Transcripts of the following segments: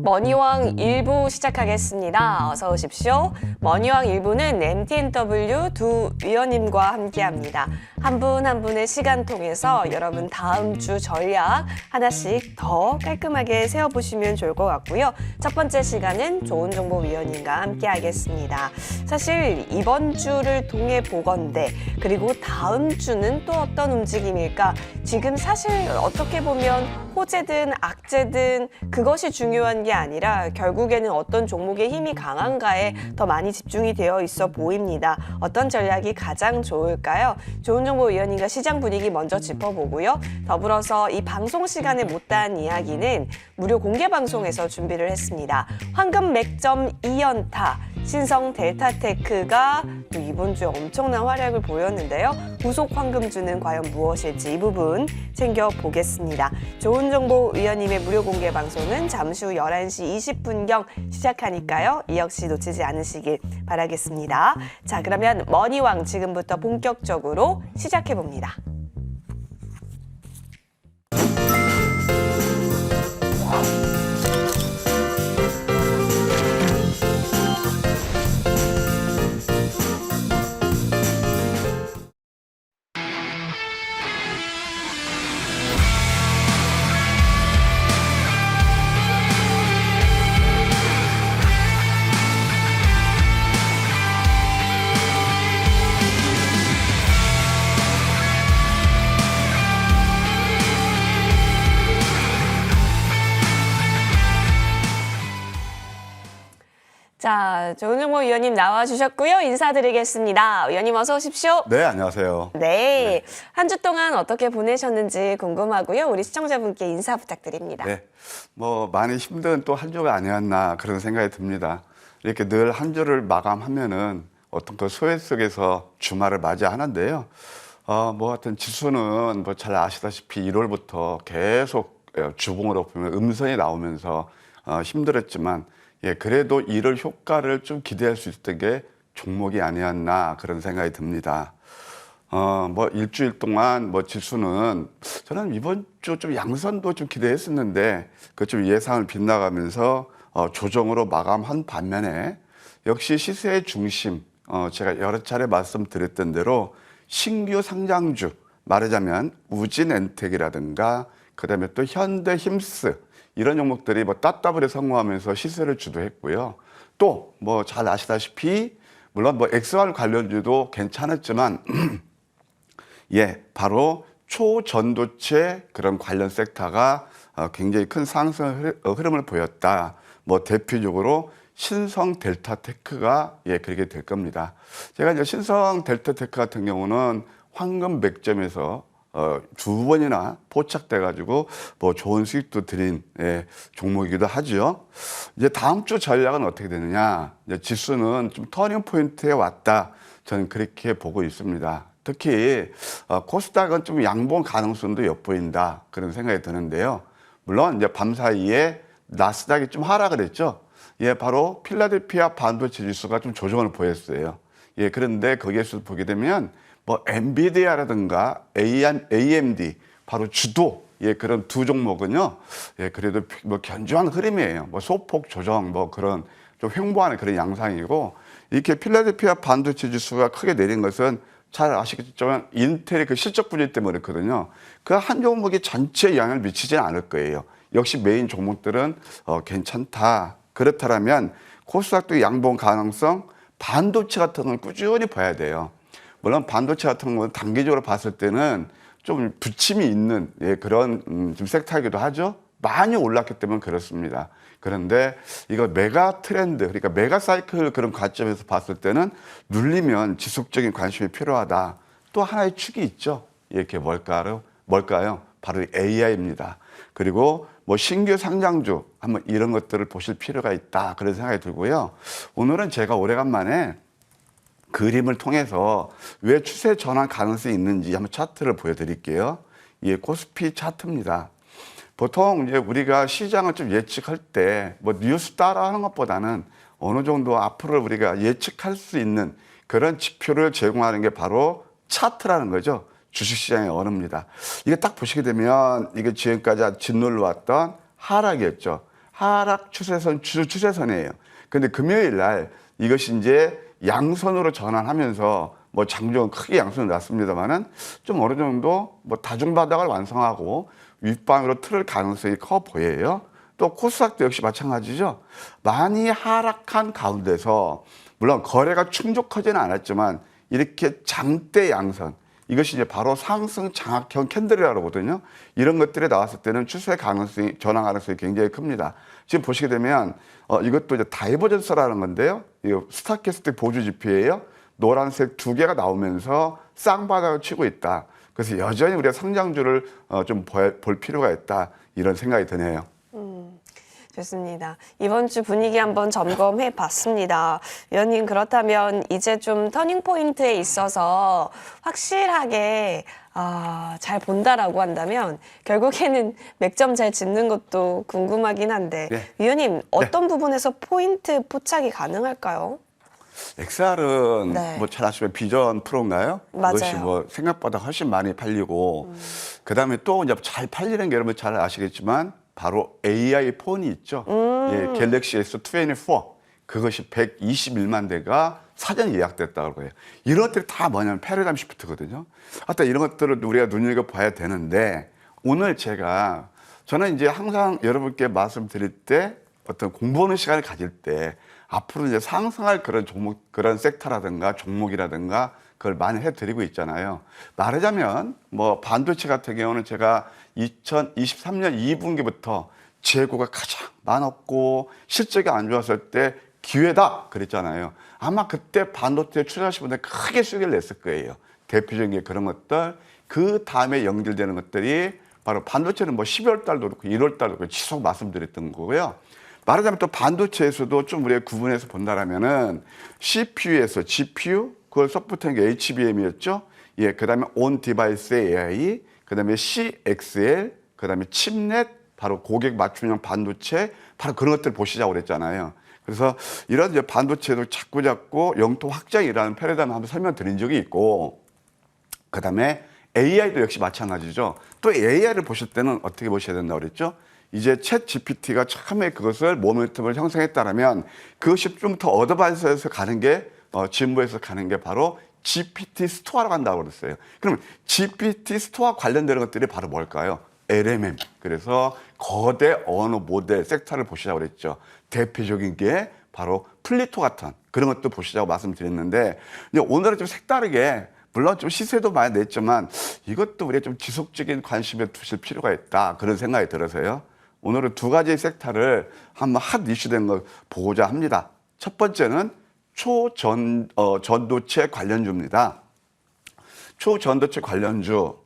머니왕 1부 시작하겠습니다. 어서 오십시오. 머니왕 1부는 MTNW 두 위원님과 함께합니다. 한 분 한 분의 시간 통해서 여러분 다음 주 전략 하나씩 더 깔끔하게 세워보시면 좋을 것 같고요. 첫 번째 시간은 좋은정보 위원님과 함께하겠습니다. 사실 이번 주를 통해 보건대 그리고 다음 주는 또 어떤 움직임일까? 지금 사실 어떻게 보면 호재든 악재든 그것이 중요한 게 아니라 결국에는 어떤 종목의 힘이 강한가에 더 많이 집중이 되어 있어 보입니다. 어떤 전략이 가장 좋을까요? 좋은정보위원님과 시장 분위기 먼저 짚어보고요. 더불어서 이 방송 시간에 못다한 이야기는 무료 공개 방송에서 준비를 했습니다. 황금 맥점 2연타 신성 델타테크가 또 이번 주에 엄청난 활약을 보였는데요. 후속 황금주는 과연 무엇일지 이 부분 챙겨보겠습니다. 좋은정보위원님의 무료 공개 방송은 잠시 후 11시 20분경 시작하니까요. 이 역시 놓치지 않으시길 바라겠습니다. 자, 그러면 머니왕 지금부터 본격적으로 시작해봅니다. 자, 좋은정보위원님 나와주셨고요. 인사드리겠습니다. 위원님 어서 오십시오. 네, 안녕하세요. 네, 한 주 동안 어떻게 보내셨는지 궁금하고요. 우리 시청자분께 인사 부탁드립니다. 네, 뭐 많이 힘든 또 한 주가 아니었나 그런 생각이 듭니다. 이렇게 늘 한 주를 마감하면은 어떤 그 소외 속에서 주말을 맞이하는데요. 뭐 하여튼 지수는 뭐 잘 아시다시피 1월부터 계속 주봉으로 보면 음선이 나오면서 힘들었지만 그래도 이럴 효과를 좀 기대할 수 있었던 게 종목이 아니었나 그런 생각이 듭니다. 뭐 일주일 동안 뭐 지수는 저는 이번 주 좀 양선도 좀 기대했었는데 그 좀 예상을 빗나가면서 조정으로 마감한 반면에 역시 시세의 중심 제가 여러 차례 말씀드렸던 대로 신규 상장주 말하자면 우진엔텍이라든가 그다음에 또 현대힘스 이런 종목들이 뭐 따따블에 성공하면서 시세를 주도했고요. 또 뭐 잘 아시다시피 물론 뭐 XR 관련주도 괜찮았지만 바로 초전도체 그런 관련 섹터가 굉장히 큰 상승 흐름을 보였다. 뭐 대표적으로 신성 델타테크가 그렇게 될 겁니다. 제가 이제 신성 델타테크 같은 경우는 황금 맥점에서 두 번이나 포착돼 가지고 뭐 좋은 수익도 드린 종목이기도 하죠. 이제 다음 주 전략은 어떻게 되느냐? 이제 지수는 좀 터닝 포인트에 왔다. 저는 그렇게 보고 있습니다. 특히 코스닥은 좀 양봉 가능성도 엿보인다 그런 생각이 드는데요. 물론 이제 밤 사이에 나스닥이 좀 하락을 했죠. 바로 필라델피아 반도체 지수가 좀 조정을 보였어요. 그런데 거기에서 보게 되면 뭐 엔비디아라든가 AMD 바로 주도 그런 두 종목은요 그래도 뭐 견조한 흐름이에요. 뭐 소폭 조정 뭐 그런 좀 횡보하는 그런 양상이고 이렇게 필라델피아 반도체 지수가 크게 내린 것은 잘 아시겠지만 인텔의 그 실적 분위 때문에 그렇거든요. 그 한 종목이 전체에 영향을 미치지는 않을 거예요. 역시 메인 종목들은 괜찮다. 그렇다면 코스닥도 양봉 가능성 반도체 같은 걸 꾸준히 봐야 돼요. 물론 반도체 같은 건 단기적으로 봤을 때는 좀 부침이 있는 그런 좀 섹터이기도 하죠. 많이 올랐기 때문에 그렇습니다. 그런데 이거 메가 트렌드, 그러니까 메가 사이클 그런 관점에서 봤을 때는 눌리면 지속적인 관심이 필요하다. 또 하나의 축이 있죠. 이렇게 뭘까요? 바로 AI입니다. 그리고 뭐 신규 상장주 한번 이런 것들을 보실 필요가 있다. 그런 생각이 들고요. 오늘은 제가 오래간만에 그림을 통해서 왜 추세 전환 가능성이 있는지 한번 차트를 보여드릴게요. 코스피 차트입니다. 보통 이제 우리가 시장을 좀 예측할 때 뭐 뉴스 따라하는 것보다는 어느 정도 앞으로 우리가 예측할 수 있는 그런 지표를 제공하는 게 바로 차트라는 거죠. 주식시장의 언어입니다. 이게 딱 보시게 되면 이게 지금까지 짓눌러 왔던 하락이었죠. 하락 추세선, 추세선이에요. 근데 금요일 날 이것이 이제 양선으로 전환하면서 뭐 장중은 크게 양선이 났습니다만은 좀 어느 정도 뭐 다중바닥을 완성하고 윗방으로 틀을 가능성이 커 보여요. 또 코스닥도 역시 마찬가지죠. 많이 하락한 가운데서 물론 거래가 충족하지는 않았지만 이렇게 장대 양선, 이것이 이제 바로 상승 장악형 캔들이라고 하거든요. 이런 것들이 나왔을 때는 추세 가능성이, 전환 가능성이 굉장히 큽니다. 지금 보시게 되면 이것도 이제 다이버전스라는 건데요. 이거 스타캐스틱 보조 지표예요. 노란색 두 개가 나오면서 쌍바닥을 치고 있다. 그래서 여전히 우리가 상장주를 좀 볼 필요가 있다. 이런 생각이 드네요. 좋습니다. 이번 주 분위기 한번 점검해 봤습니다. 위원님, 그렇다면 이제 좀 터닝 포인트에 있어서 확실하게 잘 본다라고 한다면 결국에는 맥점 잘 짚는 것도 궁금하긴 한데 네. 위원님, 어떤 부분에서 포인트 포착이 가능할까요? XR은 네. 뭐 잘 아시면 비전 프로인가요? 맞아요. 그것이 뭐 생각보다 훨씬 많이 팔리고 그다음에 또 이제 잘 팔리는 게 여러분 잘 아시겠지만 바로 AI 폰이 있죠. 예, 갤럭시 S24 그것이 121만 대가 사전 예약됐다고 해요. 이런 것들이 다 뭐냐면 패러다임 시프트거든요. 하여튼 이런 것들을 우리가 눈여겨봐야 되는데 오늘 저는 이제 항상 여러분께 말씀드릴 때 어떤 공부하는 시간을 가질 때 앞으로 이제 상승할 그런 종목, 그런 섹터라든가 종목이라든가 그걸 많이 해드리고 있잖아요. 말하자면 뭐 반도체 같은 경우는 제가 2023년 2분기부터 재고가 가장 많았고 실적이 안 좋았을 때 기회다 그랬잖아요. 아마 그때 반도체 투자하신 분들 크게 수익을 냈을 거예요. 대표적인 게 그런 것들. 그 다음에 연결되는 것들이 바로 반도체는 뭐 12월 달도 그렇고 1월 달도 그렇고 지속 말씀드렸던 거고요. 말하자면 또 반도체에서도 좀 우리가 구분해서 본다라면은 CPU에서 GPU, 그걸 서포트한 게 HBM이었죠. 예, 그 다음에 온 디바이스 AI, 그 다음에 CXL, 그 다음에 칩넷, 바로 고객 맞춤형 반도체, 바로 그런 것들 보시자고 그랬잖아요. 그래서 이런 이제 반도체도 자꾸 영토 확장이라는 패러다임을 한번 설명드린 적이 있고, 그 다음에 AI도 역시 마찬가지죠. 또 AI를 보실 때는 어떻게 보셔야 된다고 그랬죠? 이제 챗 GPT가 처음에 그것을 모멘텀을 형성했다라면 그것이 좀 더 어드밴스에서 가는 게 진보에서 가는 게 바로 GPT 스토어로 간다고 그랬어요. 그러면 GPT 스토어 관련되는 것들이 바로 뭘까요? LMM. 그래서 거대 언어 모델 섹터를 보시자고 그랬죠. 대표적인 게 바로 플리토 같은 그런 것도 보시자고 말씀드렸는데 오늘은 좀 색다르게 물론 좀 시세도 많이 냈지만 이것도 우리가 좀 지속적인 관심에 두실 필요가 있다. 그런 생각이 들어서요. 오늘은 두 가지 섹터를 한번 핫 이슈된 걸 보고자 합니다. 첫 번째는 초전도체 관련주입니다. 초전도체 관련주,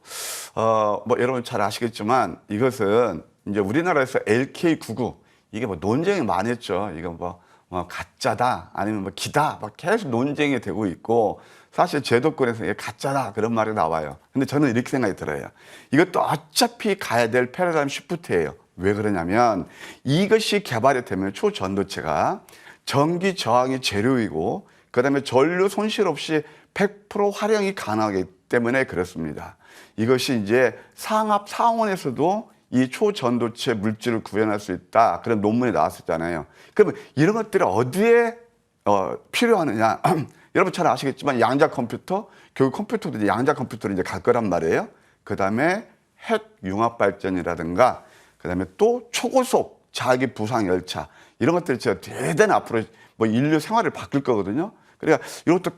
뭐 여러분 잘 아시겠지만 이것은 이제 우리나라에서 LK99 이게 뭐 논쟁이 많이 했죠. 이거 뭐 가짜다 아니면 뭐 기다 막 계속 논쟁이 되고 있고 사실 제도권에서 이게 가짜다 그런 말이 나와요. 근데 저는 이렇게 생각이 들어요. 이것도 어차피 가야 될 패러다임 시프트예요. 왜 그러냐면 이것이 개발이 되면 초전도체가 전기 저항이 재료이고 그다음에 전류 손실 없이 100% 활용이 가능하기 때문에 그렇습니다. 이것이 이제 상압 상온에서도 이 초전도체 물질을 구현할 수 있다. 그런 논문이 나왔었잖아요. 그러면 이런 것들이 어디에 필요하느냐? 여러분 잘 아시겠지만 양자 컴퓨터, 교육 컴퓨터도 이제 양자 컴퓨터로 이제 갈 거란 말이에요. 그다음에 핵 융합 발전이라든가 그다음에 또 초고속 자기 부상 열차 이런 것들이 진짜 대단히 앞으로 뭐 인류 생활을 바뀔 거거든요. 그러니까 이것도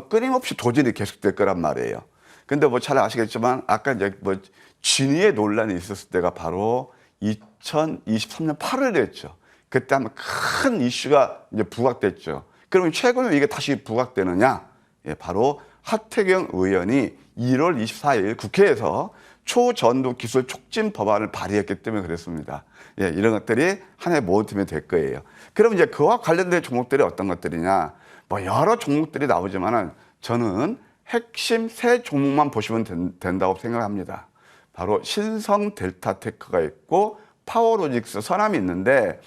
끊임없이 도전이 계속될 거란 말이에요. 근데 뭐 잘 아시겠지만 아까 이제 뭐 진위의 논란이 있었을 때가 바로 2023년 8월이었죠. 그때 한번 큰 이슈가 이제 부각됐죠. 그러면 최근에 이게 다시 부각되느냐? 예, 바로 하태경 의원이 1월 24일 국회에서 초전도 기술 촉진 법안을 발의했기 때문에 그랬습니다. 예, 이런 것들이 하나의 모멘텀이 될 거예요. 그럼 이제 그와 관련된 종목들이 어떤 것들이냐? 뭐 여러 종목들이 나오지만은 저는 핵심 세 종목만 보시면 된다고 생각합니다. 바로 신성 델타테크가 있고 파워로직스 서남이 있는데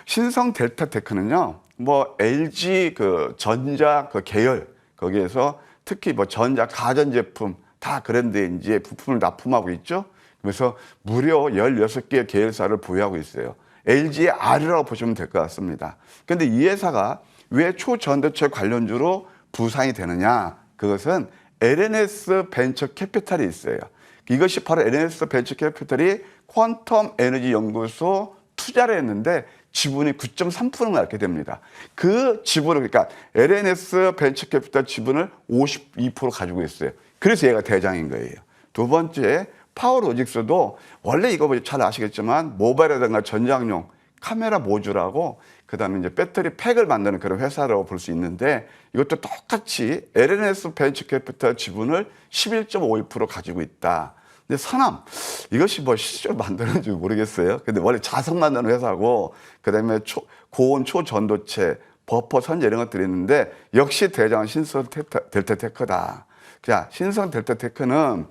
신성 델타테크는요. 뭐 LG 그 전자 그 계열 거기에서 특히 뭐 전자 가전제품 다 그런 데 이제 부품을 납품하고 있죠. 그래서 무려 16개의 계열사를 보유하고 있어요. LG의 R이라고 보시면 될 것 같습니다. 그런데 이 회사가 왜 초전도체 관련주로 부상이 되느냐? 그것은 LNS 벤처 캐피탈이 있어요. 이것이 바로 LNS 벤처 캐피탈이 퀀텀 에너지 연구소 투자를 했는데 지분이 9.3%를 갖게 됩니다. 그 지분을, 그러니까 LNS 벤처 캐피탈 지분을 52% 가지고 있어요. 그래서 얘가 대장인 거예요. 두 번째, 파워로직스도 원래 이거 잘 아시겠지만 모바일이라든가 전장용 카메라 모듈하고 그다음에 이제 배터리 팩을 만드는 그런 회사라고 볼 수 있는데 이것도 똑같이 LNS 벤처 캐피탈 지분을 11.51% 가지고 있다. 근데 서남 이것이 뭐 실제로 만드는지 모르겠어요. 근데 원래 자석 만드는 회사고 그다음에 고온 초전도체 버퍼 선제 이런 것들이 있는데 역시 대장은 신성 델타테크다. 자, 신성 델타테크는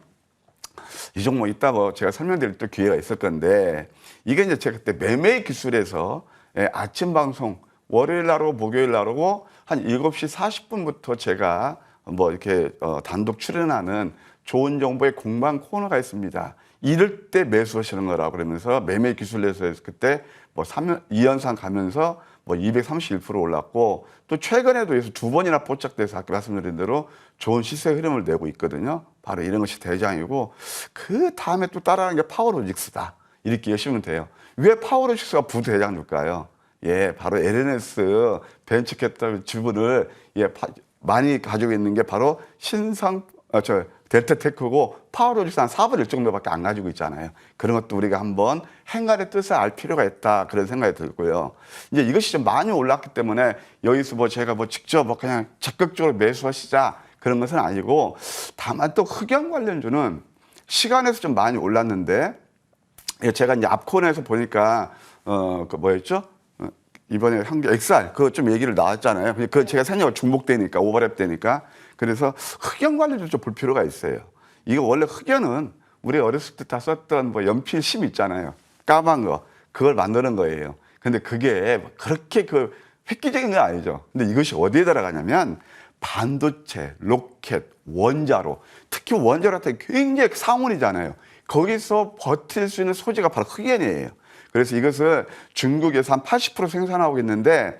이 종목 있다고 제가 설명드릴 또 기회가 있을 건데 이게 이제 제가 그때 매매 기술에서 아침 방송 월요일 날하고 목요일 날하고 한 7시 40분부터 제가 뭐 이렇게 단독 출연하는 좋은 정보의 공방 코너가 있습니다. 이럴 때 매수하시는 거라고 그러면서 매매 기술에서 그때 뭐 2연상 가면서 뭐 231% 올랐고 또 최근에도 그래서 2번이나 포착돼서 아까 말씀드린 대로 좋은 시세 흐름을 내고 있거든요. 바로 이런 것이 대장이고 그 다음에 또 따라하는 게 파워로직스다. 이렇게 여시면 돼요. 왜 파워로직스가 부대장일까요? 예, 바로 LNS 벤처 캐피탈 지분을 많이 가지고 있는 게 바로 델타테크고 파워로직스 한 4분의 1 정도밖에 안 가지고 있잖아요. 그런 것도 우리가 한번 행간의 뜻을 알 필요가 있다. 그런 생각이 들고요. 이제 이것이 좀 많이 올랐기 때문에 여기서 뭐 제가 뭐 직접 뭐 그냥 적극적으로 매수하시자 그런 것은 아니고 다만 또 흑연 관련주는 시간에서 좀 많이 올랐는데 제가 이제 앞코너에서 보니까 그 뭐였죠? 이번에 한게 XR 그거 좀 얘기를 나왔잖아요. 그 제가 생각이 중복되니까 오버랩 되니까 그래서 흑연 관련주 좀 볼 필요가 있어요. 이거 원래 흑연은 우리 어렸을 때 다 썼던 뭐 연필 심 있잖아요. 까만 거 그걸 만드는 거예요. 근데 그게 그렇게 그 획기적인 건 아니죠. 근데 이것이 어디에 들어가냐면 반도체, 로켓, 원자로 특히 원자로 같은 게 굉장히 상온이잖아요. 거기서 버틸 수 있는 소재가 바로 흑연이에요. 그래서 이것을 중국에서 한 80% 생산하고 있는데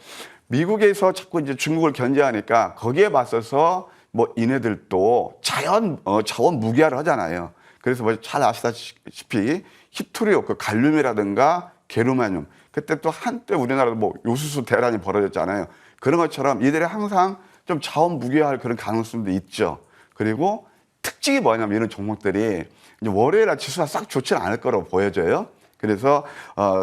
미국에서 자꾸 이제 중국을 견제하니까 거기에 맞서서 뭐 이네들도 자원 무기화를 하잖아요. 그래서 뭐 잘 아시다시피 히토리오 그 갈륨이라든가 게르마늄 그때 또 한때 우리나라도 뭐 요수수 대란이 벌어졌잖아요. 그런 것처럼 이들이 항상 좀 자원 무기화할 그런 가능성도 있죠. 그리고 특징이 뭐냐면 이런 종목들이 이제 월요일날 지수가 싹 좋지는 않을 거라고 보여져요. 그래서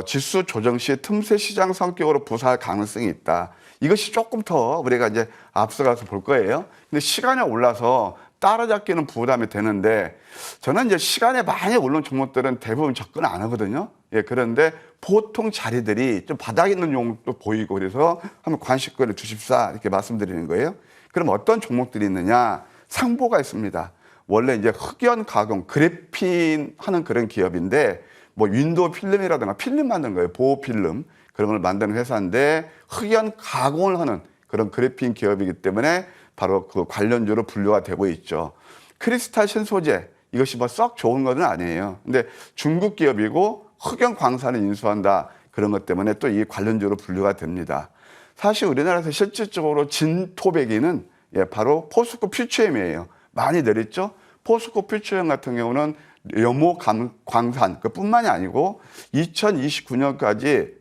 지수 조정 시 틈새 시장 성격으로 부사할 가능성이 있다. 이것이 조금 더 우리가 이제 앞서가서 볼 거예요. 근데 시간이 올라서 따라잡기는 부담이 되는데 저는 이제 시간에 많이 오른 종목들은 대부분 접근 안 하거든요. 예, 그런데 보통 자리들이 좀 바닥 있는 종목도 보이고 그래서 한번 관심권을 주십사 이렇게 말씀드리는 거예요. 그럼 어떤 종목들이 있느냐? 상보가 있습니다. 원래 이제 흑연 가공, 그래핀 하는 그런 기업인데 뭐 윈도우 필름이라든가 필름 만드는 거예요. 보호 필름 그런 걸 만드는 회사인데 흑연 가공을 하는 그런 그래핀 기업이기 때문에 바로 그 관련주로 분류가 되고 있죠. 크리스탈 신소재 이것이 뭐 썩 좋은 건 아니에요. 근데 중국 기업이고 흑연 광산을 인수한다 그런 것 때문에 또 이 관련주로 분류가 됩니다. 사실 우리나라에서 실질적으로 진토배기는 바로 포스코 퓨처엠이에요. 많이 내렸죠. 포스코 퓨처엠 같은 경우는 염호 광산 그뿐만이 아니고 2029년까지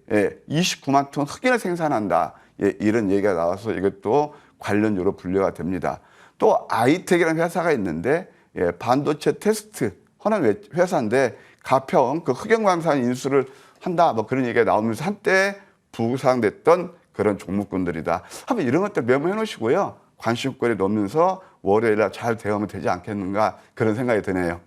29만 톤 흑연을 생산한다. 이런 얘기가 나와서 이것도 관련주로 분류가 됩니다. 또 아이텍이라는 회사가 있는데 반도체 테스트 하는 회사인데 가평 그 흑연 광산 인수를 한다 뭐 그런 얘기가 나오면서 한때 부상됐던 그런 종목군들이다. 한번 이런 것들 메모해 놓으시고요. 관심권에 넣으면서 월요일날 잘 대응하면 되지 않겠는가 그런 생각이 드네요.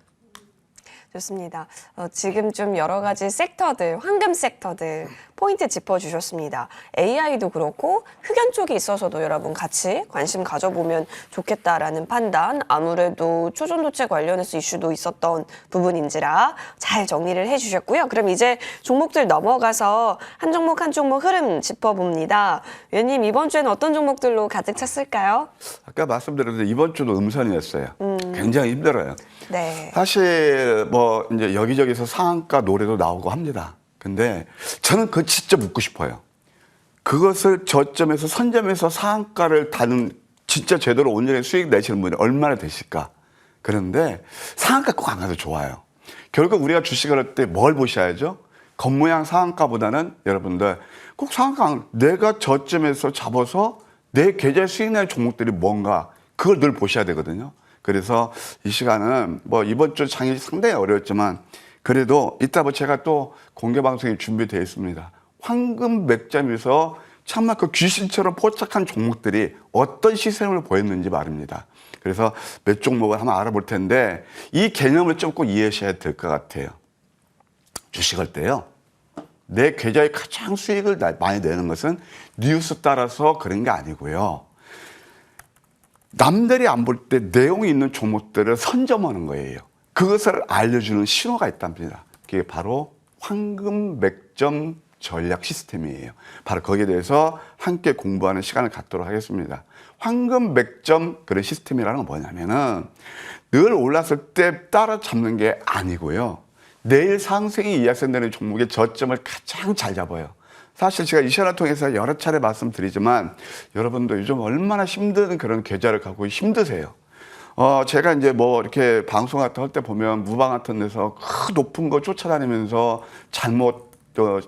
좋습니다. 지금 좀 여러 가지 섹터들, 황금 섹터들 포인트 짚어주셨습니다. AI도 그렇고 흑연 쪽이 있어서도 여러분 같이 관심 가져보면 좋겠다라는 판단. 아무래도 초전도체 관련해서 이슈도 있었던 부분인지라 잘 정리를 해주셨고요. 그럼 이제 종목들 넘어가서 한 종목 한 종목 흐름 짚어봅니다. 위원님 이번 주에는 어떤 종목들로 가득 찼을까요? 아까 말씀드렸는데 이번 주도 음선이었어요. 굉장히 힘들어요. 네. 사실 뭐 이제 여기저기서 상한가 노래도 나오고 합니다. 근데 저는 그거 진짜 묻고 싶어요. 그것을 저점에서 선점에서 상한가를 다는 진짜 제대로 온전히 수익 내시는 분이 얼마나 되실까? 그런데 상한가 꼭 안 가도 좋아요. 결국 우리가 주식을 할 때 뭘 보셔야죠? 겉모양 상한가보다는 여러분들 꼭 상한가, 내가 저점에서 잡아서 내 계좌에 수익 내는 종목들이 뭔가 그걸 늘 보셔야 되거든요. 그래서 이 시간은 뭐 이번 주 장이 상당히 어려웠지만 그래도 이따 뭐 제가 또 공개 방송이 준비되어 있습니다. 황금 맥점에서 정말 그 귀신처럼 포착한 종목들이 어떤 시스템을 보였는지 말입니다. 그래서 몇 종목을 한번 알아볼 텐데 이 개념을 좀 꼭 이해하셔야 될 것 같아요. 주식할 때요. 내 계좌에 가장 수익을 많이 내는 것은 뉴스 따라서 그런 게 아니고요. 남들이 안 볼 때 내용이 있는 종목들을 선점하는 거예요. 그것을 알려주는 신호가 있답니다. 그게 바로 황금 맥점 전략 시스템이에요. 바로 거기에 대해서 함께 공부하는 시간을 갖도록 하겠습니다. 황금 맥점 그런 시스템이라는 건 뭐냐면은 늘 올랐을 때 따라잡는 게 아니고요. 내일 상승이 예상되는 종목의 저점을 가장 잘 잡아요. 사실 제가 이 시간을 통해서 여러 차례 말씀드리지만 여러분도 요즘 얼마나 힘든 그런 계좌를 갖고 힘드세요. 제가 이제 뭐 이렇게 방송 같은 거 할 때 보면 무방 같은 데서 높은 거 쫓아다니면서 잘못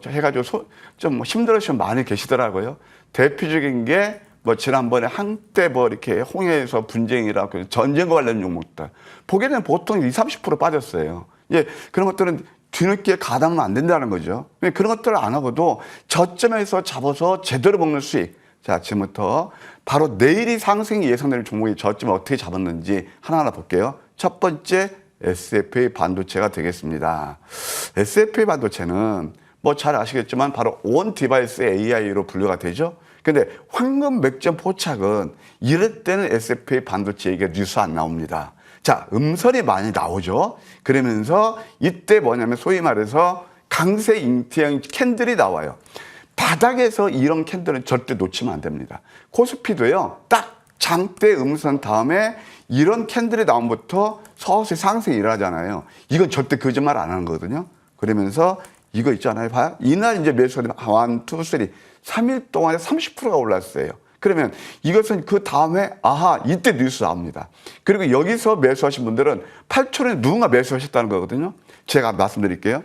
해가지고 좀 힘들으시면 많이 계시더라고요. 대표적인 게 뭐 지난번에 한때 뭐 이렇게 홍해에서 분쟁이라고 전쟁과 관련 종목들 보게 되면 보통 20, 30% 빠졌어요. 예, 그런 것들은 뒤늦게 가담은 안 된다는 거죠. 그런 것들을 안 하고도 저점에서 잡아서 제대로 먹는 수익. 자, 지금부터 바로 내일이 상승이 예상되는 종목의 저점을 어떻게 잡았는지 하나하나 볼게요. 첫 번째 SFA 반도체가 되겠습니다. SFA 반도체는 뭐 잘 아시겠지만 바로 온 디바이스 AI로 분류가 되죠. 근데 황금 맥점 포착은 이럴 때는 SFA 반도체 얘기가 뉴스 안 나옵니다. 자, 음선이 많이 나오죠. 그러면서 이때 뭐냐면 소위 말해서 강세 잉태형 캔들이 나와요. 바닥에서 이런 캔들은 절대 놓치면 안 됩니다. 코스피도요, 딱 장대 음선 다음에 이런 캔들이 나옴부터 서서히 상승이 일어나잖아요. 이건 절대 거짓말 안 하는 거거든요. 그러면서 이거 있잖아요. 봐요. 이날 이제 매수가 되면 1, 2, 3, 3일 동안에 30%가 올랐어요. 그러면 이것은 그 다음에 아하 이때 뉴스 나옵니다. 그리고 여기서 매수하신 분들은 8초에 누군가 매수하셨다는 거거든요. 제가 말씀드릴게요.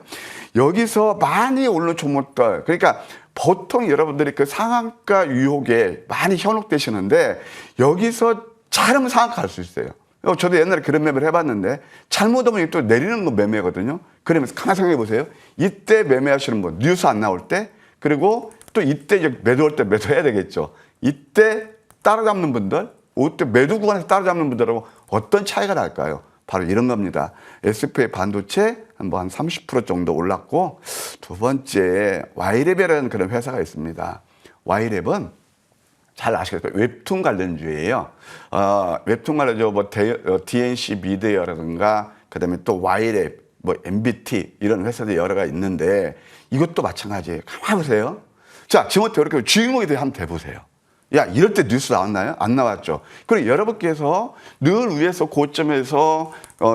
여기서 많이 오르는 종목들, 그러니까 보통 여러분들이 그 상한가 유혹에 많이 현혹되시는데 여기서 잘하면 상한가 갈 수 있어요. 저도 옛날에 그런 매매를 해봤는데 잘못하면 또 내리는 건 매매거든요. 그러면서 가만히 생각해 보세요. 이때 매매하시는 분 뉴스 안 나올 때, 그리고 또 이때 이제 매도할 때 매도해야 되겠죠. 이때 따라잡는 분들, 이때 매도 구간에서 따라잡는 분들하고 어떤 차이가 날까요? 바로 이런 겁니다. SFA 반도체 한 30% 정도 올랐고, 두 번째 Y랩이라는 그런 회사가 있습니다. Y랩은 잘 아시겠어요? 웹툰 관련주예요. 웹툰 관련주 뭐 DNC 미디어라든가 그다음에 또 Y랩, 뭐 MBT 이런 회사들이 여러 가 있는데 이것도 마찬가지예요. 가만히 보세요. 자, 지금부터 이렇게 주인공이 한번 돼보세요. 야, 이럴 때 뉴스 나왔나요? 안 나왔죠. 그리고 여러분께서 늘 위에서 고점에서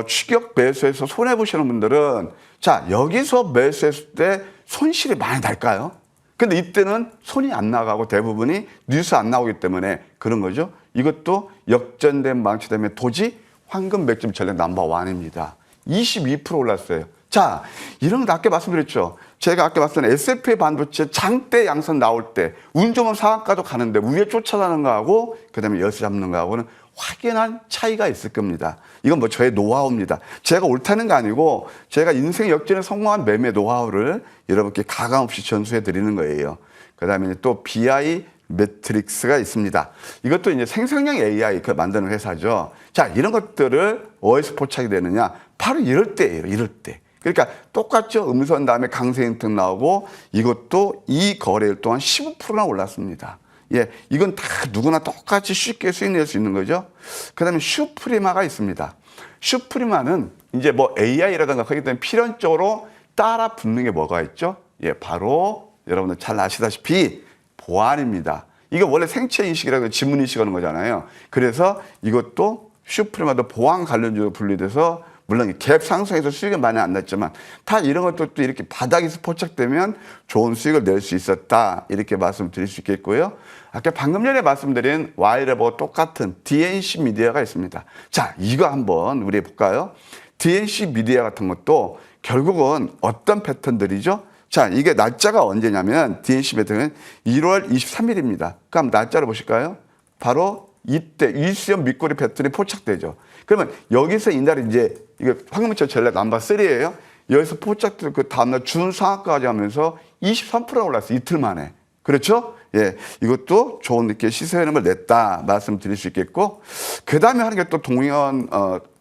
추격 매수해서 손해보시는 분들은 자, 여기서 매수했을 때 손실이 많이 날까요? 근데 이때는 손이 안 나가고 대부분이 뉴스 안 나오기 때문에 그런 거죠. 이것도 역전된 망치되면 도지 황금 맥점 전략 넘버1입니다. 22% 올랐어요. 자, 이런 거 아까 말씀드렸죠. 제가 아까 말씀드린 SFA 반도체 장대 양선 나올 때 운 좋으면 상한가도 가는데 위에 쫓아가는 거하고 그다음에 열쇠 잡는 거하고는 확연한 차이가 있을 겁니다. 이건 뭐 저의 노하우입니다. 제가 옳다는 거 아니고 제가 인생 역전에 성공한 매매 노하우를 여러분께 가감없이 전수해 드리는 거예요. 그다음에 또 BI 매트릭스가 있습니다. 이것도 이제 생성형 AI 그 만드는 회사죠. 자, 이런 것들을 어디서 포착이 되느냐? 바로 이럴 때예요. 이럴 때. 그러니까 똑같죠. 음선 다음에 강세 힌트 나오고 이것도 이 거래일 동안 15%나 올랐습니다. 예, 이건 다 누구나 똑같이 쉽게 수익 낼 수 있는 거죠. 그 다음에 슈프리마가 있습니다. 슈프리마는 이제 뭐 AI라든가 하기 때문에 필연적으로 따라 붙는 게 뭐가 있죠? 예, 바로 여러분들 잘 아시다시피 보안입니다. 이거 원래 생체인식이라고 지문인식하는 거잖아요. 그래서 이것도 슈프리마도 보안 관련주로 분리돼서 물론 갭 상승해서 수익은 많이 안 났지만 다 이런 것들도 이렇게 바닥에서 포착되면 좋은 수익을 낼 수 있었다. 이렇게 말씀드릴 수 있겠고요. 아까 방금 전에 말씀드린 와이랩하고 똑같은 DNC 미디어가 있습니다. 자, 이거 한번 우리 볼까요? DNC 미디어 같은 것도 결국은 어떤 패턴들이죠? 자, 이게 날짜가 언제냐면 DNC 패턴은 1월 23일입니다. 그럼 날짜를 보실까요? 바로 이때 일수연 밑꼬리 패턴이 포착되죠. 그러면 여기서 이날 이제 이게 황금물질 전략 넘버 3예요. 여기서 포착된 그 다음날 준상한가까지 하면서 23%가 올랐어요. 이틀 만에. 그렇죠? 예, 이것도 좋은 이렇게 시세 흐름을 냈다 말씀드릴 수 있겠고, 그 다음에 하는 게 또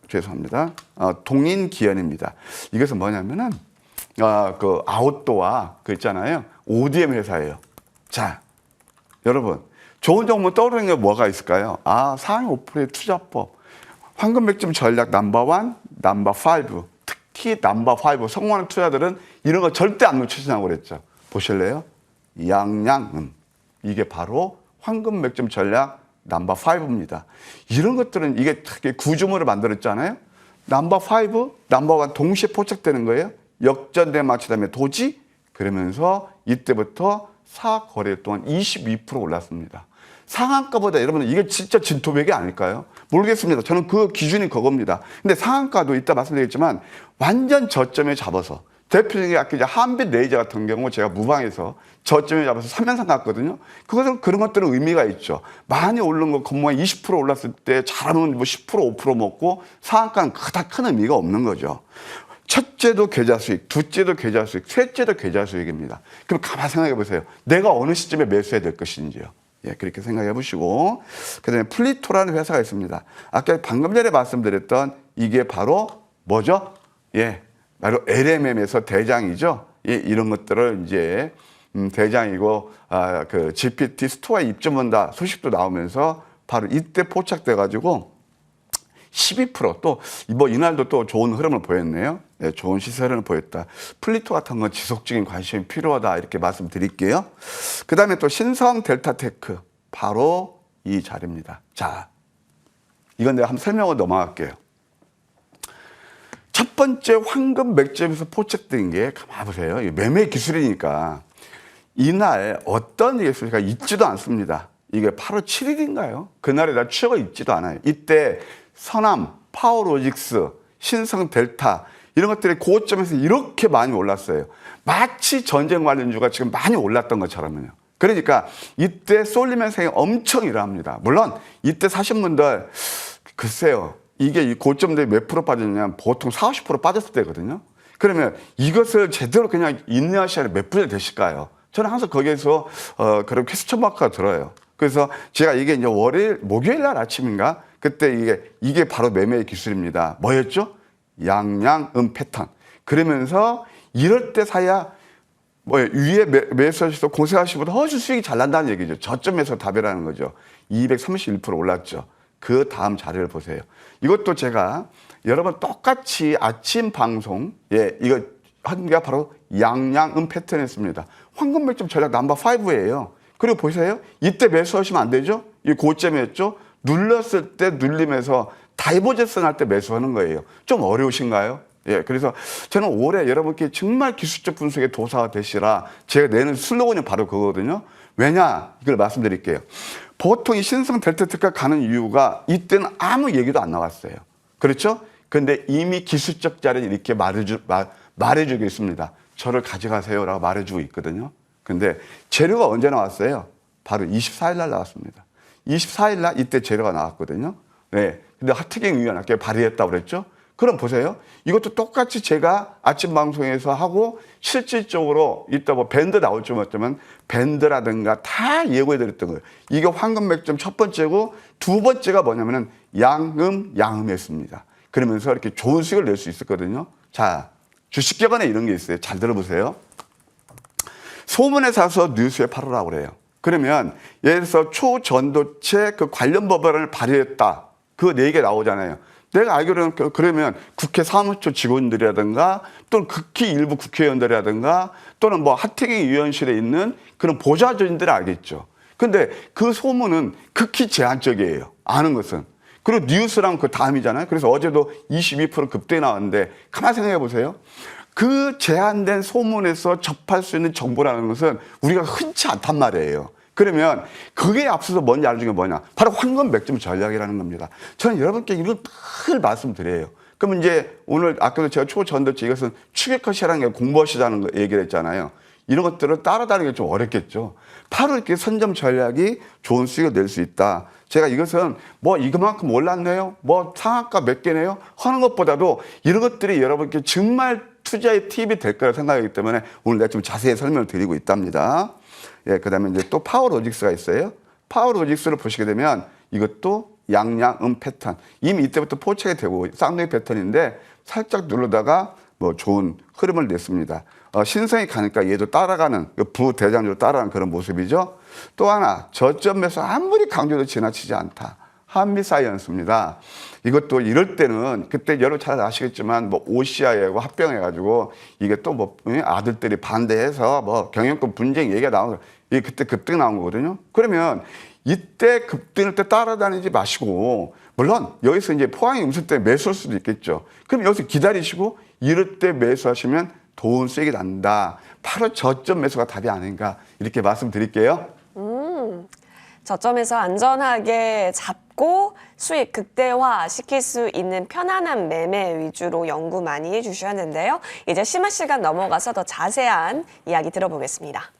죄송합니다. 동인기현입니다. 이것은 뭐냐면은 그 아웃도어 그 있잖아요. ODM 회사예요. 자, 여러분 좋은 정보 떠오르는 게 뭐가 있을까요? 상위 5%의 투자법, 황금 백점 전략 넘버 1, 넘버 5, 특히 넘버 5 성공하는 투자들은 이런 거 절대 안 놓치시라고 그랬죠. 보실래요? 양양은 이게 바로 황금 백점 전략 넘버 5입니다. 이런 것들은 이게 특히 구조물을 만들었잖아요. 넘버 5, 넘버 1 동시에 포착되는 거예요. 역전대 마치다음에 도지, 그러면서 이때부터 4거래일 동안 22% 올랐습니다. 상한가보다 여러분 이게 진짜 진토백이 아닐까요? 모르겠습니다. 저는 그 기준이 그겁니다. 근데 상한가도 이따 말씀드리겠지만 완전 저점에 잡아서, 대표적인 게 아까 이제 한빛 레이저 같은 경우 제가 무방에서 저점에 잡아서 3연상 갔거든요. 그것은 그런 것들은 의미가 있죠. 많이 오른 거 건모가 20% 올랐을 때 잘하면 뭐 10%, 5% 먹고 상한가는 그닥 큰 의미가 없는 거죠. 첫째도 계좌 수익, 둘째도 계좌 수익, 셋째도 계좌 수익입니다. 그럼 가만 생각해 보세요. 내가 어느 시점에 매수해야 될 것인지요. 예, 그렇게 생각해 보시고, 그다음에 플리토라는 회사가 있습니다. 아까 방금 전에 말씀드렸던 이게 바로 뭐죠? 예, 바로 LMM에서 대장이죠. 예, 이런 것들을 이제 대장이고 그 GPT 스토어에 입점한다 소식도 나오면서 바로 이때 포착돼 가지고 12% 또 뭐 이날도 또 좋은 흐름을 보였네요. 네, 좋은 시세 흐름을 보였다. 플리토 같은 건 지속적인 관심이 필요하다 이렇게 말씀드릴게요. 그 다음에 또 신성 델타테크 바로 이 자리입니다. 자, 이건 내가 한번 설명을 넘어갈게요. 첫 번째 황금 맥점에서 포착된 게 가만 보세요. 매매 기술이니까 이날 어떤 예술가 있지도 않습니다. 이게 8월 7일인가요? 그날에 나 추억이 있지도 않아요. 이때 서남, 파워로직스, 신성 델타 이런 것들이 고점에서 이렇게 많이 올랐어요. 마치 전쟁 관련주가 지금 많이 올랐던 것처럼요. 그러니까 이때 쏠리면 생이 엄청 일어납니다. 물론 이때 사신 분들 글쎄요. 이게 이 고점들이 몇 프로 빠졌냐면 보통 40, 50% 빠졌을 때거든요. 그러면 이것을 제대로 그냥 인내하셔야 몇 분이 되실까요? 저는 항상 거기에서 그런 퀘스천 마크가 들어요. 그래서 제가 이게 이제 목요일 날 아침인가? 그때 이게 바로 매매의 기술입니다. 뭐였죠? 양양음 패턴. 그러면서 이럴 때 사야 뭐 위에 매수하셔서 고생하시보다 훨씬 수익이 잘 난다는 얘기죠. 저점에서 답이라는 거죠. 231% 올랐죠. 그 다음 자리를 보세요. 이것도 제가 여러분 똑같이 아침 방송, 예, 이거 한 게 바로 양양음 패턴이었습니다. 황금 맥점 전략 넘버 5예요. 그리고 보세요. 이때 매수하시면 안 되죠? 이 고점이었죠? 눌렀을 때 눌리면서 다이버저슨 할 때 매수하는 거예요. 좀 어려우신가요? 예, 그래서 저는 올해 여러분께 정말 기술적 분석의 도사가 되시라 제가 내는 슬로건이 바로 그거거든요. 왜냐? 이걸 말씀드릴게요. 보통 이 신성 델타테크가 가는 이유가 이때는 아무 얘기도 안 나왔어요. 그렇죠? 근데 이미 기술적 자리는 이렇게 말해주고 있습니다. 저를 가져가세요라고 말해주고 있거든요. 근데 재료가 언제 나왔어요? 바로 24일 날 나왔습니다. 24일 날 이때 재료가 나왔거든요. 네. 근데 하트경 위원 아까 발의했다고 그랬죠? 그럼 보세요. 이것도 똑같이 제가 아침 방송에서 하고 실질적으로 이따 뭐 밴드 나올 줄 알았지만 밴드라든가 다 예고해 드렸던 거예요. 이게 황금 맥점 첫 번째고 두 번째가 뭐냐면은 양음했습니다. 그러면서 이렇게 좋은 수익을 낼 수 있었거든요. 자, 주식격언에 이런 게 있어요. 잘 들어보세요. 소문에 사서 뉴스에 팔으라고 그래요. 그러면 예를 들어서 초전도체 그 관련 법안을 발의했다. 그 4개 나오잖아요. 내가 알기로는 그러면 국회 사무처 직원들이라든가 또는 극히 일부 국회의원들이라든가 또는 뭐 하태경 의원실에 있는 그런 보좌진들이 알겠죠. 근데 그 소문은 극히 제한적이에요. 아는 것은. 그리고 뉴스랑 그 다음이잖아요. 그래서 어제도 22% 급등이 나왔는데 가만히 생각해 보세요. 그 제한된 소문에서 접할 수 있는 정보라는 것은 우리가 흔치 않단 말이에요. 그러면 그게 앞서서 뭔지 알려준 게 뭐냐? 바로 황금 맥점 전략이라는 겁니다. 저는 여러분께 이걸 늘 말씀드려요. 그럼 이제 오늘 아까도 제가 초전도체 이것은 추격컷이라는 게 공부하시자는 거 얘기를 했잖아요. 이런 것들을 따라다니기 좀 어렵겠죠. 바로 이렇게 선점 전략이 좋은 수익을 낼 수 있다. 제가 이것은 뭐 이거만큼 올랐네요. 뭐 상한가 몇 개네요. 하는 것보다도 이런 것들이 여러분께 정말 투자의 팁이 될 거라 생각하기 때문에 오늘 내가 좀 자세히 설명을 드리고 있답니다. 예, 그 다음에 이제 또 파워로직스가 있어요. 파워로직스를 보시게 되면 이것도 양양음 패턴. 이미 이때부터 포착이 되고 쌍둥이 패턴인데 살짝 누르다가 뭐 좋은 흐름을 냈습니다. 신성이 가니까 얘도 따라가는, 부대장주로 따라가는 그런 모습이죠. 또 하나, 저점에서 아무리 강조도 지나치지 않다. 한미사이언스입니다. 이것도 이럴 때는 그때 여러분 잘 아시겠지만 뭐 OCI하고 합병해가지고 이게 또 뭐 아들들이 반대해서 뭐 경영권 분쟁 얘기가 나오고 이게 그때 급등 나온 거거든요. 그러면 이때 급등을 때 따라다니지 마시고 물론 여기서 이제 포항이 음수 때문에 매수할 수도 있겠죠. 그럼 여기서 기다리시고 이럴 때 매수하시면 좋은 수익이 난다. 바로 저점 매수가 답이 아닌가 이렇게 말씀드릴게요. 저점에서 안전하게 잡고 수익 극대화 시킬 수 있는 편안한 매매 위주로 연구 많이 해주셨는데요. 이제 심화 시간 넘어가서 더 자세한 이야기 들어보겠습니다.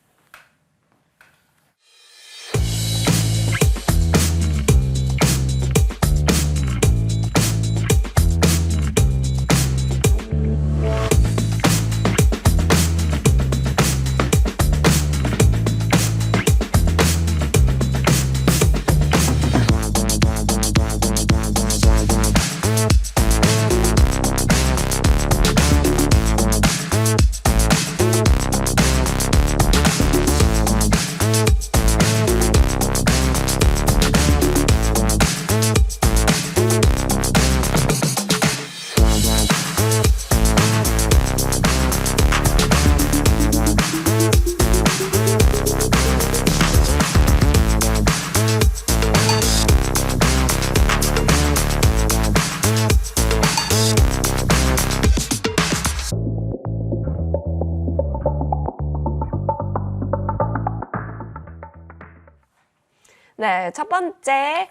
네, 첫 번째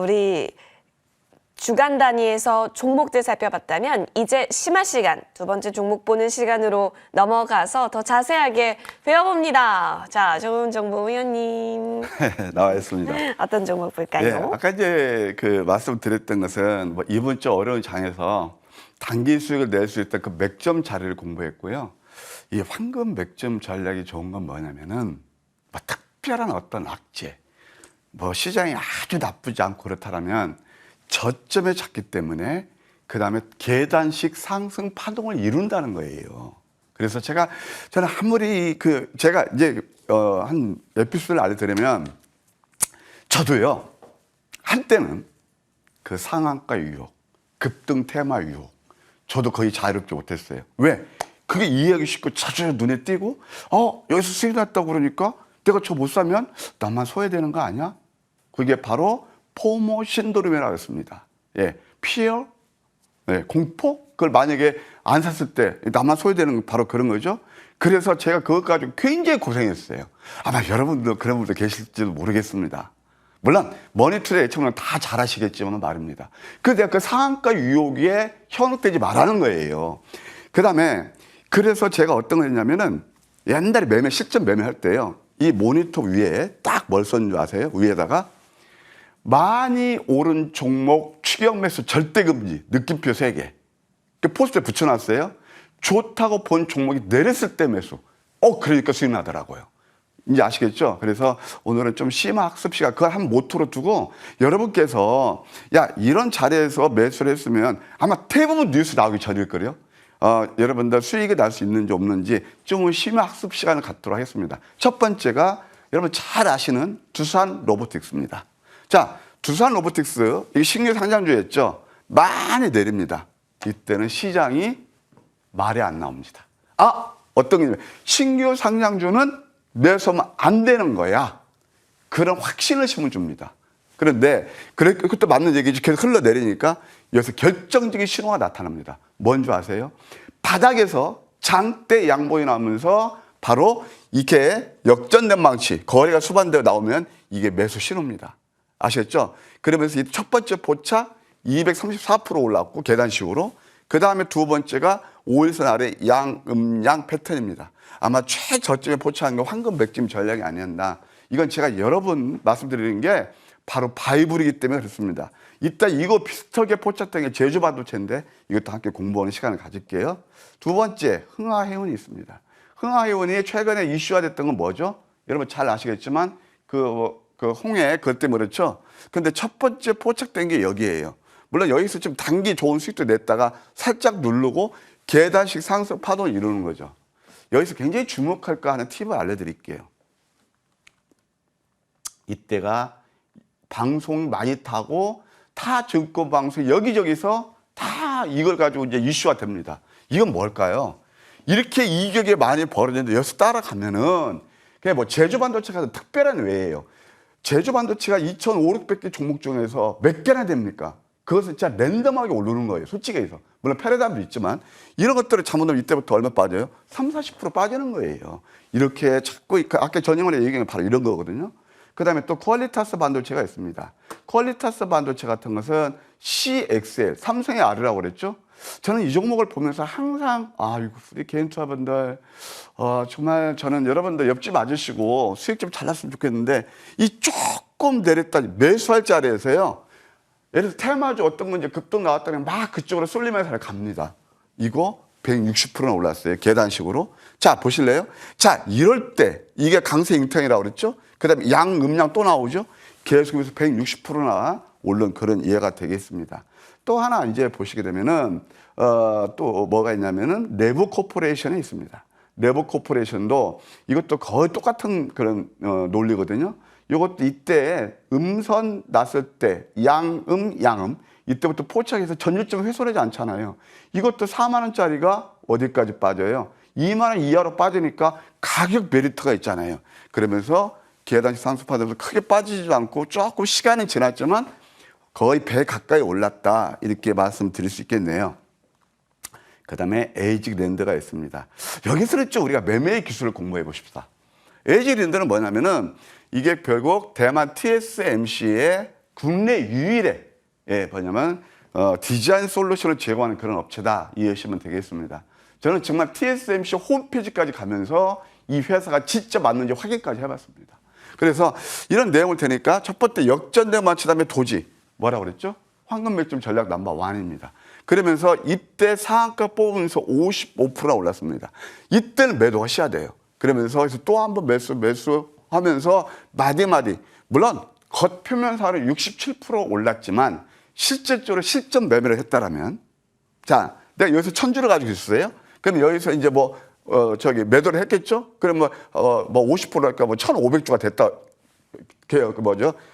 우리 주간 단위에서 종목들 살펴봤다면 이제 심화 시간, 두 번째 종목 보는 시간으로 넘어가서 더 자세하게 배워봅니다. 자, 좋은 정보 위원님. 나와 있습니다. 어떤 종목 예, 볼까요? 아까 이제 그 말씀드렸던 것은 뭐 이번 주 어려운 장에서 단기 수익을 낼 수 있던 그 맥점 자리를 공부했고요. 이 황금 맥점 전략이 좋은 건 뭐냐면은 뭐 특별한 어떤 악재, 뭐 시장이 아주 나쁘지 않고 그렇다면 저점에 잡기 때문에 그 다음에 계단식 상승 파동을 이룬다는 거예요. 그래서 저는 아무리 제가 이제 한 에피소드를 알려드리면 저도요 한때는 그 상한가 유혹, 급등 테마 유혹 저도 거의 자유롭지 못했어요. 왜? 그게 이해하기 쉽고 자주 눈에 띄고 여기서 수익 났다고 그러니까 내가 저 못 사면 나만 소외되는 거 아니야? 그게 바로 포모 신도림이라고 했습니다. 예, 피어, 네, 공포? 그걸 만약에 안 샀을 때 나만 소외되는 건 바로 그런 거죠. 그래서 제가 그것 가지고 굉장히 고생했어요. 아마 여러분도 그런 분도 계실지도 모르겠습니다. 물론 머니투자 예측은 다 잘 아시겠지만 말입니다. 그래서 그 상한가 유혹에 현혹되지 말라는 거예요. 그다음에 그래서 제가 어떤 거 했냐면은 옛날에 실전 매매할 때요. 이 모니터 위에 딱 뭘 썼는지 아세요? 위에다가 많이 오른 종목 추격 매수 절대 금지 느낌표 3개. 그 포스트에 붙여놨어요. 좋다고 본 종목이 내렸을 때 매수. 그러니까 수익 나더라고요. 이제 아시겠죠? 그래서 오늘은 좀 심화 학습 시간 그걸 한 모토로 두고 여러분께서 이런 자리에서 매수를 했으면 아마 대부분 뉴스 나오기 전일 거예요. 여러분들 수익이 날 수 있는지 없는지 좀 심화 학습 시간을 갖도록 하겠습니다. 첫 번째가 여러분 잘 아시는 두산 로보틱스입니다. 자, 두산 로보틱스, 이게 신규 상장주였죠? 많이 내립니다. 이때는 시장이 말이 안 나옵니다. 어떤 게 신규 상장주는 매수하면 안 되는 거야. 그런 확신을 심어줍니다. 그런데 그것도 맞는 얘기지. 계속 흘러내리니까 여기서 결정적인 신호가 나타납니다. 뭔 줄 아세요? 바닥에서 장대 양봉이 나오면서 바로 이렇게 역전된 망치, 거래가 수반되어 나오면 이게 매수 신호입니다. 아시겠죠? 그러면서 이 첫 번째 포착 234% 올랐고 계단식으로, 그 다음에 두 번째가 5일선 아래 양음양 패턴입니다. 아마 최저점에 포착한 게 황금 백점 전략이 아니었나. 이건 제가 여러 번 말씀드리는 게 바로 바이블이기 때문에 그렇습니다. 이따 이거 비슷하게 포착된 게 제주 반도체인데 이것도 함께 공부하는 시간을 가질게요. 두 번째, 흥하해운이 있습니다. 흥하해운이 최근에 이슈화 됐던 건 뭐죠? 여러분 잘 아시겠지만 그 홍해 그것 때문에 그렇죠. 근데 첫 번째 포착된 게 여기에요. 물론 여기서 좀 단기 좋은 수익도 냈다가 살짝 누르고 계단식 상승 파동을 이루는 거죠. 여기서 굉장히 주목할까 하는 팁을 알려드릴게요. 이때가 방송 많이 타고 타 증권 방송 여기저기서 다 이걸 가지고 이제 이슈화 됩니다. 이건 뭘까요? 이렇게 이격이 많이 벌어지는데 여기서 따라가면은 그냥 뭐 제주 반도체가 특별한 외예요. 제주 반도체가 2,500개 종목 중에서 몇 개나 됩니까? 그것은 진짜 랜덤하게 오르는 거예요. 솔직히 해서. 물론 패러다임도 있지만 이런 것들을 잘못하면 이때부터 얼마 빠져요? 30-40% 빠지는 거예요. 이렇게 자꾸 아까 전형원의 얘기는 바로 이런 거거든요. 그 다음에 또 퀄리타스 반도체가 있습니다. 퀄리타스 반도체 같은 것은 CXL, 삼성의 R이라고 그랬죠. 저는 이 종목을 보면서 항상 우리 개인 투자분들 정말 저는 여러분들 옆집 아저씨고 수익 좀 잘 났으면 좋겠는데 이 조금 내렸다 매수할 자리에서요. 예를 들어 테마주 어떤 건 이제 급등 나왔다니 막 그쪽으로 쏠리면서 갑니다. 이거 160%나 올랐어요. 계단식으로. 자, 보실래요? 자, 이럴 때 이게 강세 잉탕이라고 그랬죠. 그 다음에 양음양 또 나오죠. 계속해서 160%나 오른 그런 이해가 되겠습니다. 또 하나 이제 보시게 되면은 또 뭐가 있냐면은 내부 코퍼레이션이 있습니다. 내부 코퍼레이션도 이것도 거의 똑같은 그런 논리거든요. 이것도 이때 음선 났을 때 양음 이때부터 포착해서 전율점 훼손하지 않잖아요. 이것도 4만 원짜리가 어디까지 빠져요? 2만 원 이하로 빠지니까 가격 메리트가 있잖아요. 그러면서 계단식 상승파되면서 크게 빠지지도 않고 조금 시간이 지났지만 거의 배 가까이 올랐다 이렇게 말씀드릴 수 있겠네요. 그 다음에 에이직랜드가 있습니다. 여기서는 좀 우리가 매매의 기술을 공부해 보십시다. 에이직랜드는 뭐냐면은 이게 결국 대만 TSMC의 국내 유일의 뭐냐면 디자인 솔루션을 제공하는 그런 업체다 이해하시면 되겠습니다. 저는 정말 TSMC 홈페이지까지 가면서 이 회사가 진짜 맞는지 확인까지 해봤습니다. 그래서 이런 내용을 되니까 첫 번째 역전된 마치 다음에 도지 뭐라고 그랬죠? 황금 맥점 전략 넘버 1입니다. 그러면서 이때 상한가 뽑으면서 55% 올랐습니다. 이때는 매도가 시야 돼요. 그러면서 또 한 번 매수하면서 마디마디 물론 겉표면사로 67% 올랐지만 실질적으로 실전 매매를 했다라면 자 내가 여기서 1,000주를 가지고 있어요. 그럼 여기서 이제 매도를 했겠죠? 그럼 50%할까 1,500주가 됐다.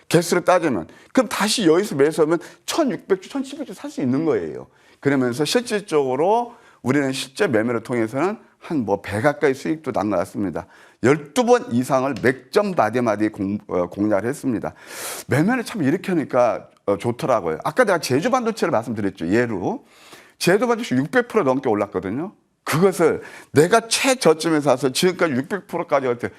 개수를 따지면. 그럼 다시 여기서 매수하면 1,600주, 1,700주 살 수 있는 거예요. 그러면서 실질적으로 우리는 실제 매매를 통해서는 한 배 가까이 수익도 난 것 같습니다. 12번 이상을 맥점 마디마디 공략을 했습니다. 매매를 참 이렇게 하니까 좋더라고요. 아까 내가 제주 반도체를 말씀드렸죠. 예로. 제주 반도체 600% 넘게 올랐거든요. 그것을 내가 최저점에 사서 지금까지 600%까지 갈 때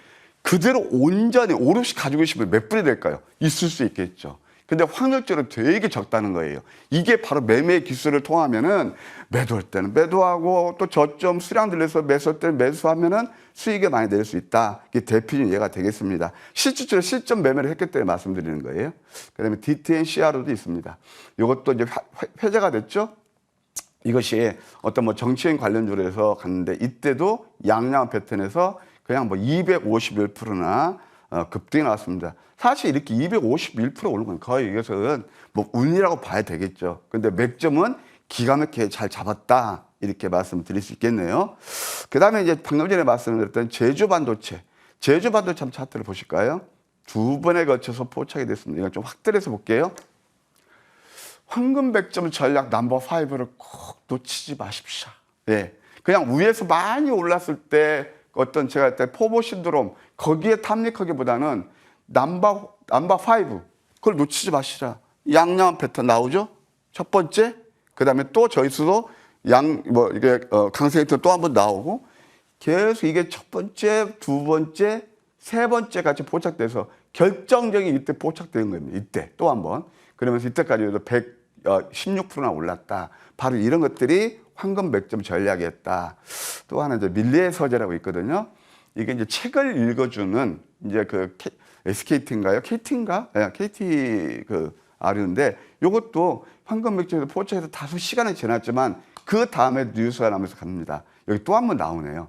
그대로 온전히 오롯이 가지고 계시면 몇 분이 될까요? 있을 수 있겠죠. 근데 확률적으로 되게 적다는 거예요. 이게 바로 매매 기술을 통하면은 매도할 때는 매도하고 또 저점 수량 들려서 매수할 때는 매수하면은 수익이 많이 낼 수 있다. 이게 대표적인 예가 되겠습니다. 실질적으로 실전 매매를 했기 때문에 말씀드리는 거예요. 그 다음에 DTN-CR도 있습니다. 이것도 이제 회자가 됐죠. 이것이 어떤 정치인 관련주로 해서 갔는데 이때도 양양 패턴에서 그냥 251%나 급등이 나왔습니다. 사실 이렇게 251% 오른 건 거의 이것은 운이라고 봐야 되겠죠. 근데 맥점은 기가 막히게 잘 잡았다. 이렇게 말씀드릴 수 있겠네요. 그 다음에 이제 방금 전에 말씀드렸던 제주 반도체 한번 차트를 보실까요? 두 번에 걸쳐서 포착이 됐습니다. 이걸 좀 확대해서 볼게요. 황금 백점 전략 넘버 5를 꼭 놓치지 마십시오. 예. 그냥 위에서 많이 올랐을 때 어떤 제가 할 때 포보 신드롬 거기에 탐닉하기보다는 넘버 5 그걸 놓치지 마시라. 양양 패턴 나오죠? 첫 번째. 그 다음에 또 저희수도 이게 강세 패턴 또 한 번 나오고 계속 이게 첫 번째, 두 번째, 세 번째 같이 포착돼서 결정적인 이때 포착되는 겁니다. 이때 또 한 번. 그러면서 이때까지 해도 116%나 올랐다. 바로 이런 것들이 황금 맥점 전략이었다. 또 하나 이제 밀리의 서재라고 있거든요. 이게 이제 책을 읽어주는 이제 그 SKT인가요? KT인가? 네, KT 아류인데 이것도 황금 맥점에서 포착해서 다소 시간이 지났지만 그 다음에 뉴스가 나면서 갑니다. 여기 또 한 번 나오네요.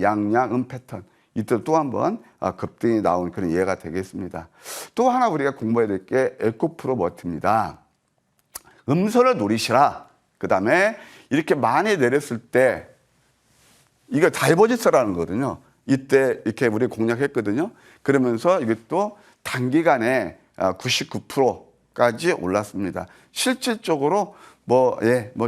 양양 패턴. 이때 또 한 번 급등이 나온 그런 예가 되겠습니다. 또 하나 우리가 공부해야 될 게 에코프로 머티입니다. 음선을 노리시라. 그 다음에 이렇게 많이 내렸을 때 이거 다이버지스라는 거거든요. 이때 이렇게 우리 공략했거든요. 그러면서 이것도 단기간에 99%까지 올랐습니다. 실질적으로 뭐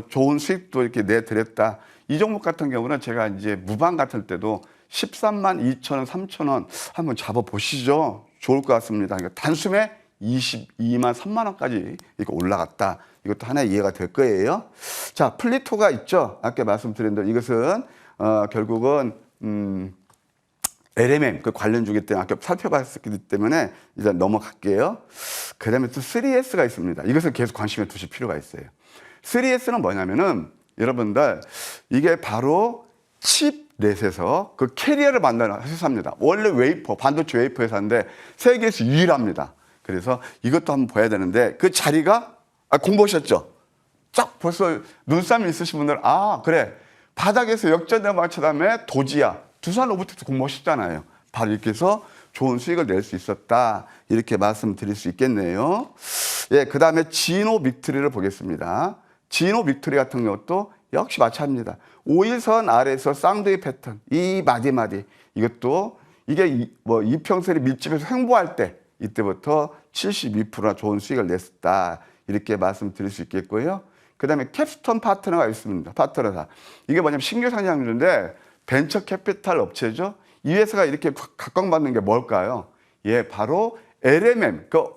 좋은 수익도 이렇게 내드렸다. 이 종목 같은 경우는 제가 이제 무방 같을 때도 13만 2천 원, 3천 원 한번 잡아보시죠. 좋을 것 같습니다. 그러니까 단숨에 22만 3만 원까지 이렇게 올라갔다. 이것도 하나의 이해가 될 거예요. 자, 플리토가 있죠. 아까 말씀드린 대로 이것은 결국은 LMM 그 관련주기 때문에 아까 살펴봤기 때문에 이제 넘어갈게요. 그 다음에 또 3S가 있습니다. 이것을 계속 관심에 두실 필요가 있어요. 3S는 뭐냐면은 여러분들 이게 바로 칩넷에서 그 캐리어를 만드는 회사입니다. 원래 웨이퍼, 반도체 웨이퍼 회사인데 세계에서 유일합니다. 그래서 이것도 한번 봐야 되는데 그 자리가 공부하셨죠? 쫙 벌써 눈싸움 있으신 분들 그래 바닥에서 역전대 맞춰 다음에 도지야 두산 로보틱스 공부하셨잖아요. 바로 이렇게 해서 좋은 수익을 낼 수 있었다. 이렇게 말씀드릴 수 있겠네요. 예, 그 다음에 지노 빅트리를 보겠습니다. 지노 빅트리 같은 것도 역시 마찬가지입니다. 5일선 아래에서 쌍둥이 패턴, 이 마디마디 이것도 이게 이평선이 밀집해서 횡보할 때 이때부터 72%나 좋은 수익을 냈었다. 이렇게 말씀드릴 수 있겠고요. 그 다음에 캡스톤 파트너가 있습니다. 파트너사. 이게 뭐냐면 신규 상장주인데 벤처 캐피탈 업체죠. 이 회사가 이렇게 각광받는 게 뭘까요? 예, 바로 LMM, 그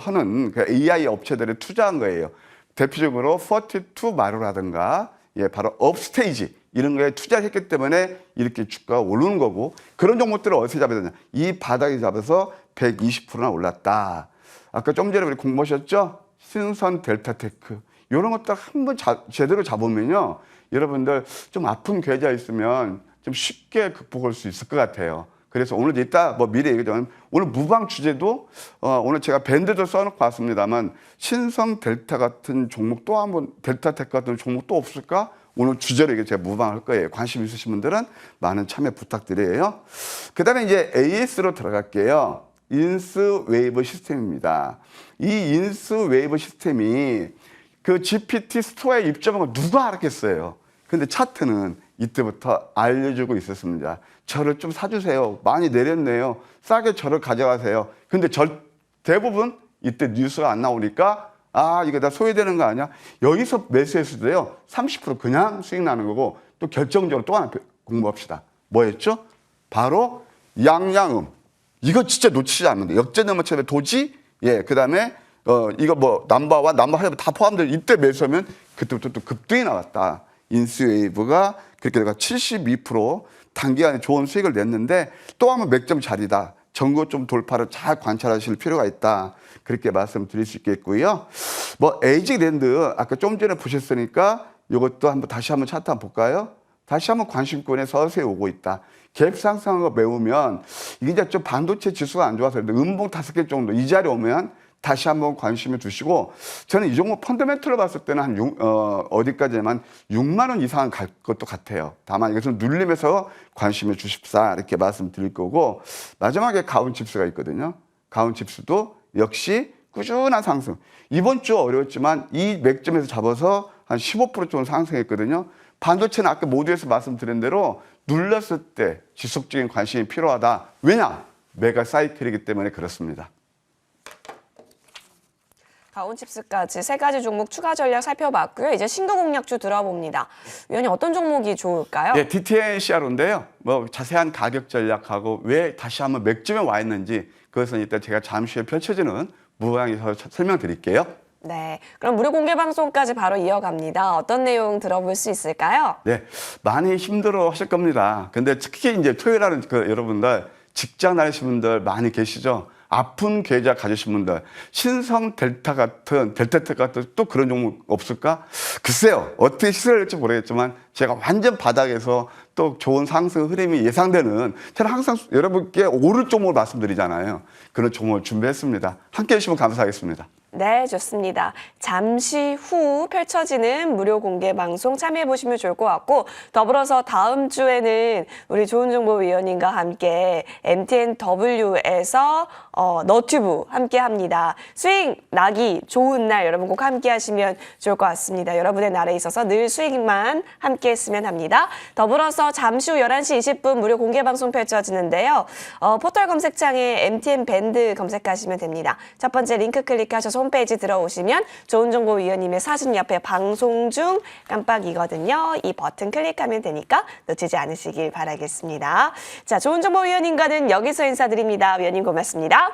하는 그 AI 업체들에 투자한 거예요. 대표적으로 42 마루라든가, 예, 바로 업스테이지, 이런 거에 투자를 했기 때문에 이렇게 주가가 오르는 거고, 그런 종목들을 어디서 잡아야 되냐? 이 바닥에 잡아서 120%나 올랐다. 아까 좀 전에 우리 공부하셨죠? 신선 델타테크. 이런 것들 한번 제대로 잡으면요. 여러분들 좀 아픈 계좌 있으면 좀 쉽게 극복할 수 있을 것 같아요. 그래서 오늘 이따 미래 얘기하자면 오늘 무방 주제도 오늘 제가 밴드도 써놓고 왔습니다만 신성 델타 같은 종목 또 한번 델타테크 같은 종목 또 없을까? 오늘 주제로 이게 제가 무방할 거예요. 관심 있으신 분들은 많은 참여 부탁드려요. 그 다음에 이제 AS로 들어갈게요. 인스 웨이브 시스템입니다. 이 인스 웨이브 시스템이 그 GPT 스토어에 입점한 거 누가 알았겠어요? 근데 차트는 이때부터 알려주고 있었습니다. 저를 좀 사주세요. 많이 내렸네요. 싸게 저를 가져가세요. 근데 대부분 이때 뉴스가 안 나오니까 이거 다 소외되는 거 아니야? 여기서 매수했을 때요. 30% 그냥 수익 나는 거고 또 결정적으로 또 하나 공부합시다. 뭐였죠? 바로 양양음. 이거 진짜 놓치지 않는다. 역전연마체의 도지, 예, 그 다음에, 이거 남바와 남바하이브 다 포함된 이때 매수하면 그때부터 또 급등이 나왔다. 인스웨이브가 그렇게 내가 72% 단기간에 좋은 수익을 냈는데 또 한번 맥점 자리다. 전고점 돌파를 잘 관찰하실 필요가 있다. 그렇게 말씀드릴 수 있겠고요. 에이지랜드 아까 좀 전에 보셨으니까 이것도 다시 한번 차트 한번 볼까요? 다시 한번 관심권에 서서히 오고 있다. 갭 상승한 거 메우면 이게 이제 좀 반도체 지수가 안 좋아서 음봉 5개 정도 이 자리 오면 다시 한번 관심을 두시고 저는 이 종목 펀더멘털로 봤을 때는 한 어디까지만 6만 원 이상 갈 것도 같아요. 다만 이것은 눌림에서 관심을 주십사 이렇게 말씀드릴 거고 마지막에 가온칩스가 있거든요. 가온칩스도 역시 꾸준한 상승. 이번 주 어려웠지만 이 맥점에서 잡아서 한 15% 정도 상승했거든요. 반도체는 아까 모두에서 말씀드린 대로 눌렸을 때 지속적인 관심이 필요하다. 왜냐? 메가 사이클이기 때문에 그렇습니다. 가온칩스까지 세 가지 종목 추가 전략 살펴봤고요. 이제 신규 공략주 들어봅니다. 위원님 어떤 종목이 좋을까요? 네, DTNCR인데요. 자세한 가격 전략하고 왜 다시 한번 맥점에 와 있는지 그것은 이따 제가 잠시 후에 펼쳐지는 무항에서 설명드릴게요. 네, 그럼 무료 공개 방송까지 바로 이어갑니다. 어떤 내용 들어볼 수 있을까요? 네, 많이 힘들어 하실 겁니다. 근데 특히 이제 토요일날은 여러분들 직장 다니시는 분들 많이 계시죠? 아픈 계좌 가지신 분들, 신성 델타 테크 같은 또 그런 종목 없을까? 글쎄요, 어떻게 시설될지 모르겠지만 제가 완전 바닥에서 또 좋은 상승 흐름이 예상되는, 저는 항상 여러분께 오를 종목을 말씀드리잖아요. 그런 종목을 준비했습니다. 함께 해주시면 감사하겠습니다. 네, 좋습니다. 잠시 후 펼쳐지는 무료 공개 방송 참여해 보시면 좋을 것 같고, 더불어서 다음 주에는 우리 조은정보위원님과 함께 MTNW에서 너튜브 함께 합니다. 수익 나기 좋은 날 여러분 꼭 함께 하시면 좋을 것 같습니다. 여러분의 날에 있어서 늘 수익만 함께 했으면 합니다. 더불어서 잠시 후 11시 20분 무료 공개 방송 펼쳐지는데요. 포털 검색창에 MTN 밴드 검색하시면 됩니다. 첫 번째 링크 클릭하셔서 홈페이지 들어오시면 조은정보위원님의 사진 옆에 방송 중 깜빡이거든요. 이 버튼 클릭하면 되니까 놓치지 않으시길 바라겠습니다. 자, 조은정보위원님과는 여기서 인사드립니다. 위원님 고맙습니다.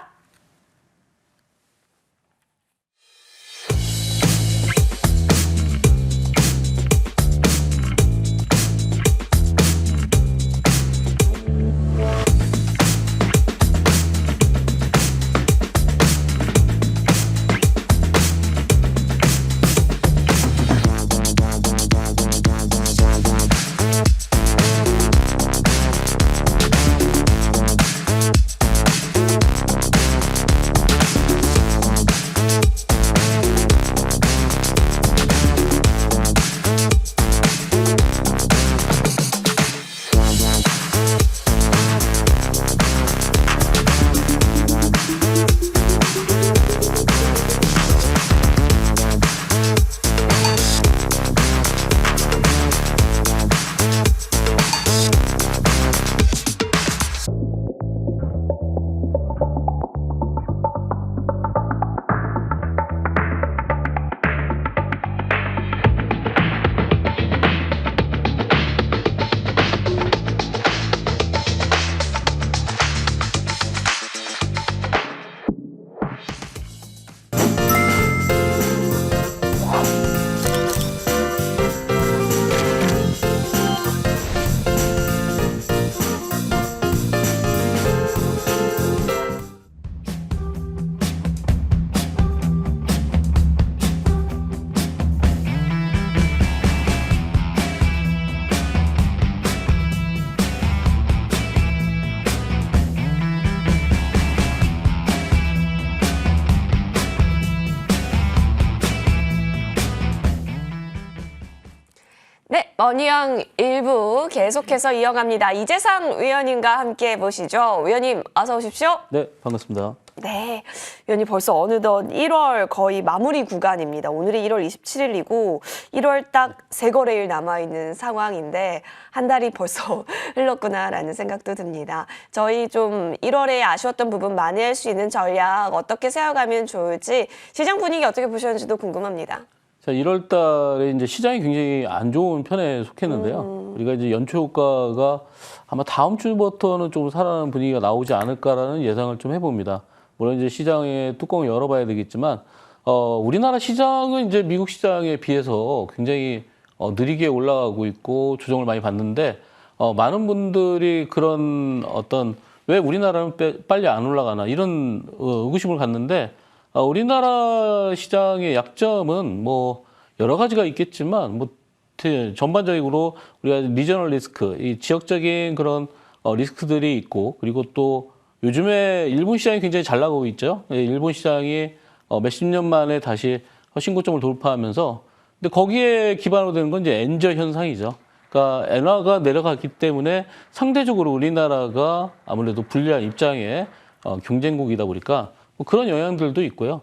네, 머니왕 1부 계속해서 이어갑니다. 이재상 위원님과 함께 보시죠. 위원님 어서 오십시오. 네, 반갑습니다. 네, 위원님 벌써 어느덧 1월 거의 마무리 구간입니다. 오늘이 1월 27일이고 1월 딱 3거래일 남아있는 상황인데 한 달이 벌써 흘렀구나라는 생각도 듭니다. 저희 좀 1월에 아쉬웠던 부분 만회할 수 있는 전략 어떻게 세워가면 좋을지 시장 분위기 어떻게 보셨는지도 궁금합니다. 자, 1월 달에 이제 시장이 굉장히 안 좋은 편에 속했는데요. 우리가 이제 연초 효과가 아마 다음 주부터는 좀 살아나는 분위기가 나오지 않을까라는 예상을 좀 해봅니다. 물론 이제 시장의 뚜껑을 열어봐야 되겠지만, 우리나라 시장은 이제 미국 시장에 비해서 굉장히 느리게 올라가고 있고 조정을 많이 받는데, 많은 분들이 그런 어떤 왜 우리나라는 빨리 안 올라가나 이런 의구심을 갖는데, 우리나라 시장의 약점은 뭐 여러 가지가 있겠지만 뭐 전반적으로 우리가 리저널 리스크, 이 지역적인 그런 리스크들이 있고, 그리고 또 요즘에 일본 시장이 굉장히 잘 나가고 있죠. 일본 시장이 몇십 년 만에 다시 신고점을 돌파하면서, 근데 거기에 기반으로 되는 건 이제 엔저 현상이죠. 그러니까 엔화가 내려갔기 때문에 상대적으로 우리나라가 아무래도 불리한 입장에 경쟁국이다 보니까 뭐 그런 영향들도 있고요.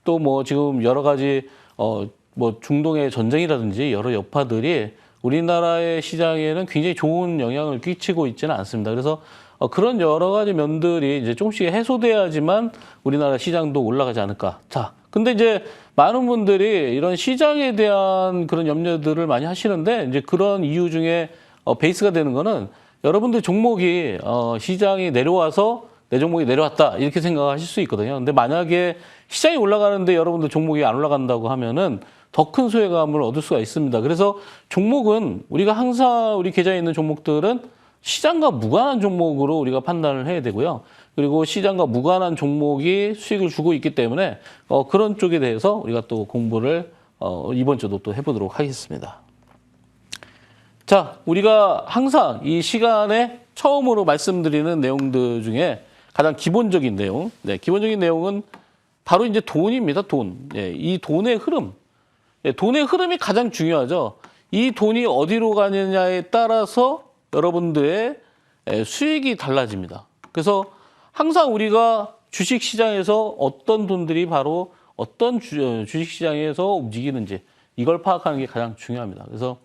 또 뭐 지금 여러 가지 뭐 중동의 전쟁이라든지 여러 여파들이 우리나라의 시장에는 굉장히 좋은 영향을 끼치고 있지는 않습니다. 그래서 그런 여러 가지 면들이 이제 조금씩 해소돼야지만 우리나라 시장도 올라가지 않을까. 자, 근데 이제 많은 분들이 이런 시장에 대한 그런 염려들을 많이 하시는데, 이제 그런 이유 중에 베이스가 되는 거는 여러분들 종목이 시장이 내려와서 내 종목이 내려왔다 이렇게 생각하실 수 있거든요. 근데 만약에 시장이 올라가는데 여러분들 종목이 안 올라간다고 하면은 더 큰 소외감을 얻을 수가 있습니다. 그래서 종목은 우리가 항상 우리 계좌에 있는 종목들은 시장과 무관한 종목으로 우리가 판단을 해야 되고요. 그리고 시장과 무관한 종목이 수익을 주고 있기 때문에 그런 쪽에 대해서 우리가 또 공부를 이번 주도 또 해보도록 하겠습니다. 자, 우리가 항상 이 시간에 처음으로 말씀드리는 내용들 중에 가장 기본적인 내용, 네, 기본적인 내용은 바로 이제 돈입니다. 돈. 예, 이 돈의 흐름. 예, 돈의 흐름이 가장 중요하죠. 이 돈이 어디로 가느냐에 따라서 여러분들의 수익이 달라집니다. 그래서 항상 우리가 주식시장에서 어떤 돈들이 바로 어떤 주식시장에서 움직이는지 이걸 파악하는 게 가장 중요합니다. 그래서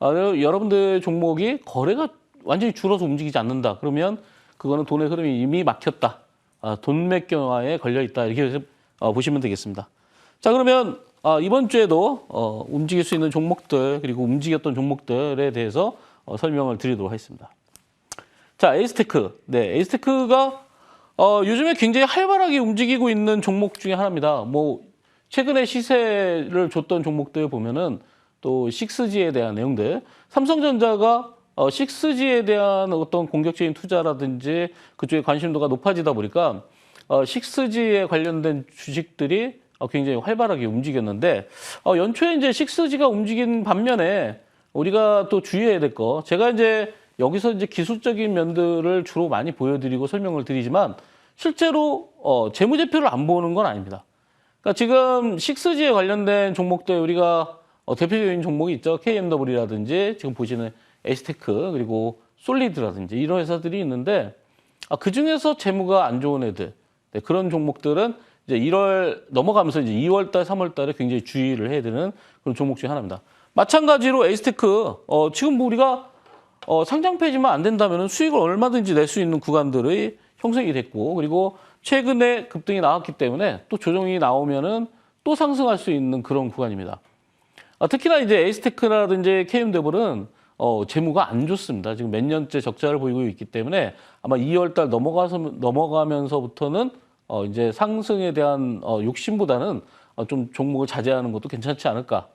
여러분들 종목이 거래가 완전히 줄어서 움직이지 않는다. 그러면 그거는 돈의 흐름이 이미 막혔다. 돈맥경화에 걸려 있다. 이렇게 보시면 되겠습니다. 자, 그러면 이번 주에도 움직일 수 있는 종목들 그리고 움직였던 종목들에 대해서 설명을 드리도록 하겠습니다. 자, 에이스테크. 네, 에이스테크가 요즘에 굉장히 활발하게 움직이고 있는 종목 중에 하나입니다. 뭐 최근에 시세를 줬던 종목들 보면은 또 6G에 대한 내용들, 삼성전자가 6G에 대한 어떤 공격적인 투자라든지 그쪽에 관심도가 높아지다 보니까 6G에 관련된 주식들이 굉장히 활발하게 움직였는데 연초에 이제 6G가 움직인 반면에 우리가 또 주의해야 될 거, 제가 이제 여기서 이제 기술적인 면들을 주로 많이 보여드리고 설명을 드리지만 실제로 재무제표를 안 보는 건 아닙니다. 그러니까 지금 6G에 관련된 종목들 우리가 대표적인 종목이 있죠. KMW라든지 지금 보시는 에이스테크 그리고 솔리드라든지 이런 회사들이 있는데 그 중에서 재무가 안 좋은 애들, 네, 그런 종목들은 이제 1월 넘어가면서 이제 2월달, 3월달에 굉장히 주의를 해야 되는 그런 종목 중에 하나입니다. 마찬가지로 에이스테크 지금 뭐 우리가 상장 폐지만 안 된다면 수익을 얼마든지 낼 수 있는 구간들이 형성이 됐고 그리고 최근에 급등이 나왔기 때문에 또 조정이 나오면은 또 상승할 수 있는 그런 구간입니다. 특히나 이제 에이스테크라든지 KMW는 재무가 안 좋습니다. 지금 몇 년째 적자를 보이고 있기 때문에 아마 2월달 넘어가면서부터는 이제 상승에 대한 욕심보다는 좀 종목을 자제하는 것도 괜찮지 않을까.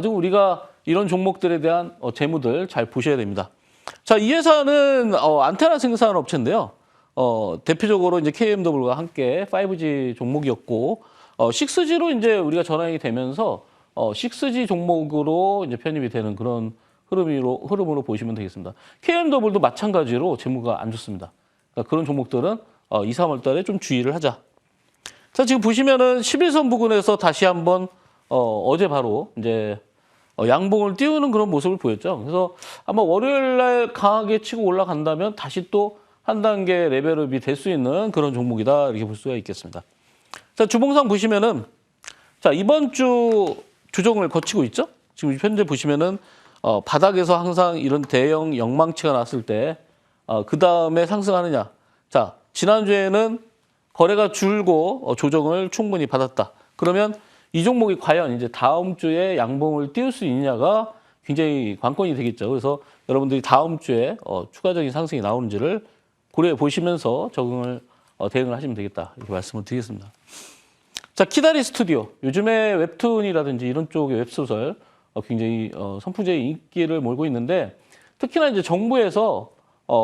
지금 우리가 이런 종목들에 대한 재무들 잘 보셔야 됩니다. 자, 이 회사는 안테나 생산 업체인데요. 대표적으로 이제 KMW와 함께 5G 종목이었고 6G로 이제 우리가 전환이 되면서 6G 종목으로 이제 편입이 되는 그런 흐름으로 보시면 되겠습니다. KMW도 마찬가지로 재무가 안 좋습니다. 그러니까 그런 종목들은 2, 3월 달에 좀 주의를 하자. 자, 지금 보시면은 11선 부근에서 다시 한번 어제 바로 이제 양봉을 띄우는 그런 모습을 보였죠. 그래서 아마 월요일 날 강하게 치고 올라간다면 다시 또 한 단계 레벨업이 될 수 있는 그런 종목이다. 이렇게 볼 수가 있겠습니다. 자, 주봉상 보시면은 자, 이번 주 조정을 거치고 있죠. 지금 현재 보시면은 바닥에서 항상 이런 대형 영망치가 났을 때 그 다음에 상승하느냐. 자, 지난주에는 거래가 줄고 조정을 충분히 받았다. 그러면 이 종목이 과연 이제 다음 주에 양봉을 띄울 수 있느냐가 굉장히 관건이 되겠죠. 그래서 여러분들이 다음 주에 추가적인 상승이 나오는지를 고려해 보시면서 대응을 하시면 되겠다. 이렇게 말씀을 드리겠습니다. 자, 키다리 스튜디오. 요즘에 웹툰이라든지 이런 쪽의 웹소설 굉장히 선풍적인 인기를 몰고 있는데 특히나 이제 정부에서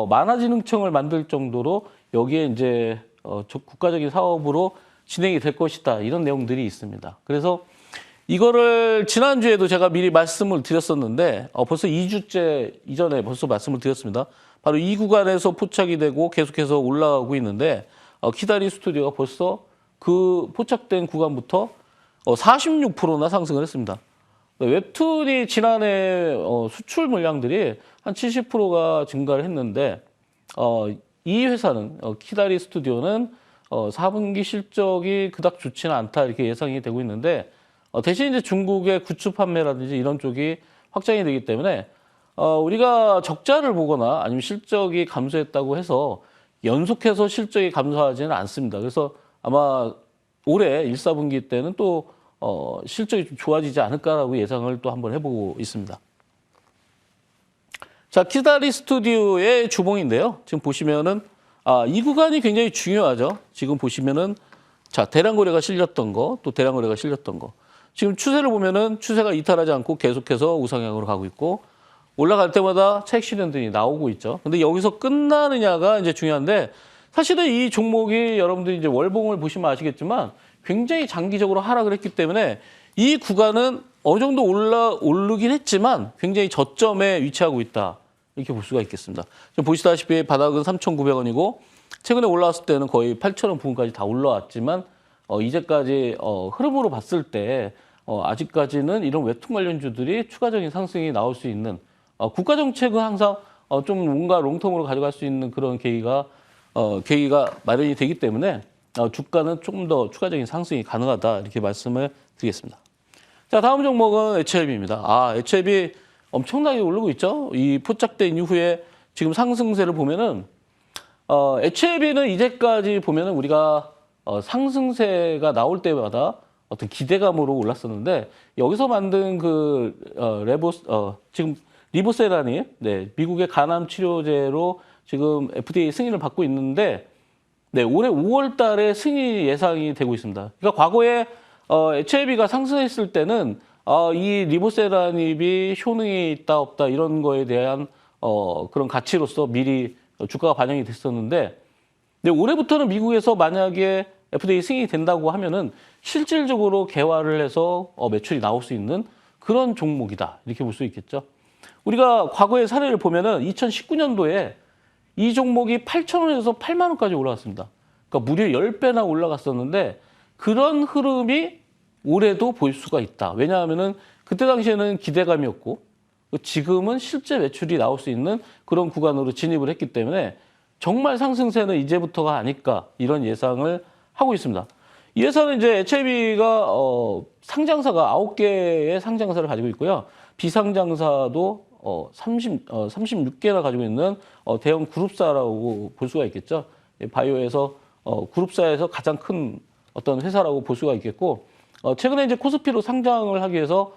만화진흥청을 만들 정도로 여기에 이제 국가적인 사업으로 진행이 될 것이다. 이런 내용들이 있습니다. 그래서 이거를 지난주에도 제가 미리 말씀을 드렸었는데 벌써 2주째 이전에 벌써 말씀을 드렸습니다. 바로 이 구간에서 포착이 되고 계속해서 올라가고 있는데 키다리 스튜디오가 벌써 그 포착된 구간부터 46%나 상승을 했습니다. 웹툰이 지난해 수출 물량들이 한 70%가 증가를 했는데 이 회사는 키다리 스튜디오는 4분기 실적이 그닥 좋지는 않다 이렇게 예상이 되고 있는데 대신 이제 중국의 굿즈 판매라든지 이런 쪽이 확장이 되기 때문에 우리가 적자를 보거나 아니면 실적이 감소했다고 해서 연속해서 실적이 감소하지는 않습니다. 그래서 아마 올해 1, 4분기 때는 또 실적이 좀 좋아지지 않을까라고 예상을 또 한번 해보고 있습니다. 자, 키다리 스튜디오의 주봉인데요. 지금 보시면은 이 구간이 굉장히 중요하죠. 지금 보시면은 자, 대량 거래가 실렸던 거, 또 대량 거래가 실렸던 거. 지금 추세를 보면은 추세가 이탈하지 않고 계속해서 우상향으로 가고 있고 올라갈 때마다 차익 실현들이 나오고 있죠. 근데 여기서 끝나느냐가 이제 중요한데 사실은 이 종목이 여러분들이 이제 월봉을 보시면 아시겠지만 굉장히 장기적으로 하락을 했기 때문에 이 구간은 어느 정도 오르긴 했지만 굉장히 저점에 위치하고 있다. 이렇게 볼 수가 있겠습니다. 지금 보시다시피 바닥은 3,900원이고 최근에 올라왔을 때는 거의 8,000원 부근까지 다 올라왔지만 이제까지 흐름으로 봤을 때 아직까지는 이런 웹툰 관련주들이 추가적인 상승이 나올 수 있는 국가 정책은 항상 좀 뭔가 롱텀으로 가져갈 수 있는 그런 계기가 마련이 되기 때문에 주가는 조금 더 추가적인 상승이 가능하다 이렇게 말씀을 드리겠습니다. 자, 다음 종목은 HLB입니다. HLB 엄청나게 오르고 있죠. 이 포착된 이후에 지금 상승세를 보면은 HLB는 이제까지 보면은 우리가 상승세가 나올 때마다 어떤 기대감으로 올랐었는데 여기서 만든 그 지금 리보세라니 미국의 간암 치료제로 지금 FDA 승인을 받고 있는데 올해 5월 달에 승인이 예상이 되고 있습니다. 그러니까 과거에 HLB가 상승했을 때는 이 리보세라닙이 효능이 있다 없다 이런 거에 대한 그런 가치로서 미리 주가가 반영이 됐었는데 올해부터는 미국에서 만약에 FDA 승인이 된다고 하면은 실질적으로 개화를 해서 매출이 나올 수 있는 그런 종목이다 이렇게 볼 수 있겠죠. 우리가 과거의 사례를 보면은 2019년도에 이 종목이 8,000원에서 8만 원까지 올라갔습니다. 그러니까 무려 10배나 올라갔었는데 그런 흐름이 올해도 볼 수가 있다. 왜냐하면은 그때 당시에는 기대감이었고 지금은 실제 매출이 나올 수 있는 그런 구간으로 진입을 했기 때문에 정말 상승세는 이제부터가 아닐까 이런 예상을 하고 있습니다. 이 회사는 이제 HLB가 상장사가 9개의 상장사를 가지고 있고요. 비상장사도 36개나 가지고 있는 대형 그룹사라고 볼 수가 있겠죠. 바이오에서 그룹사에서 가장 큰 어떤 회사라고 볼 수가 있겠고 최근에 이제 코스피로 상장을 하기 위해서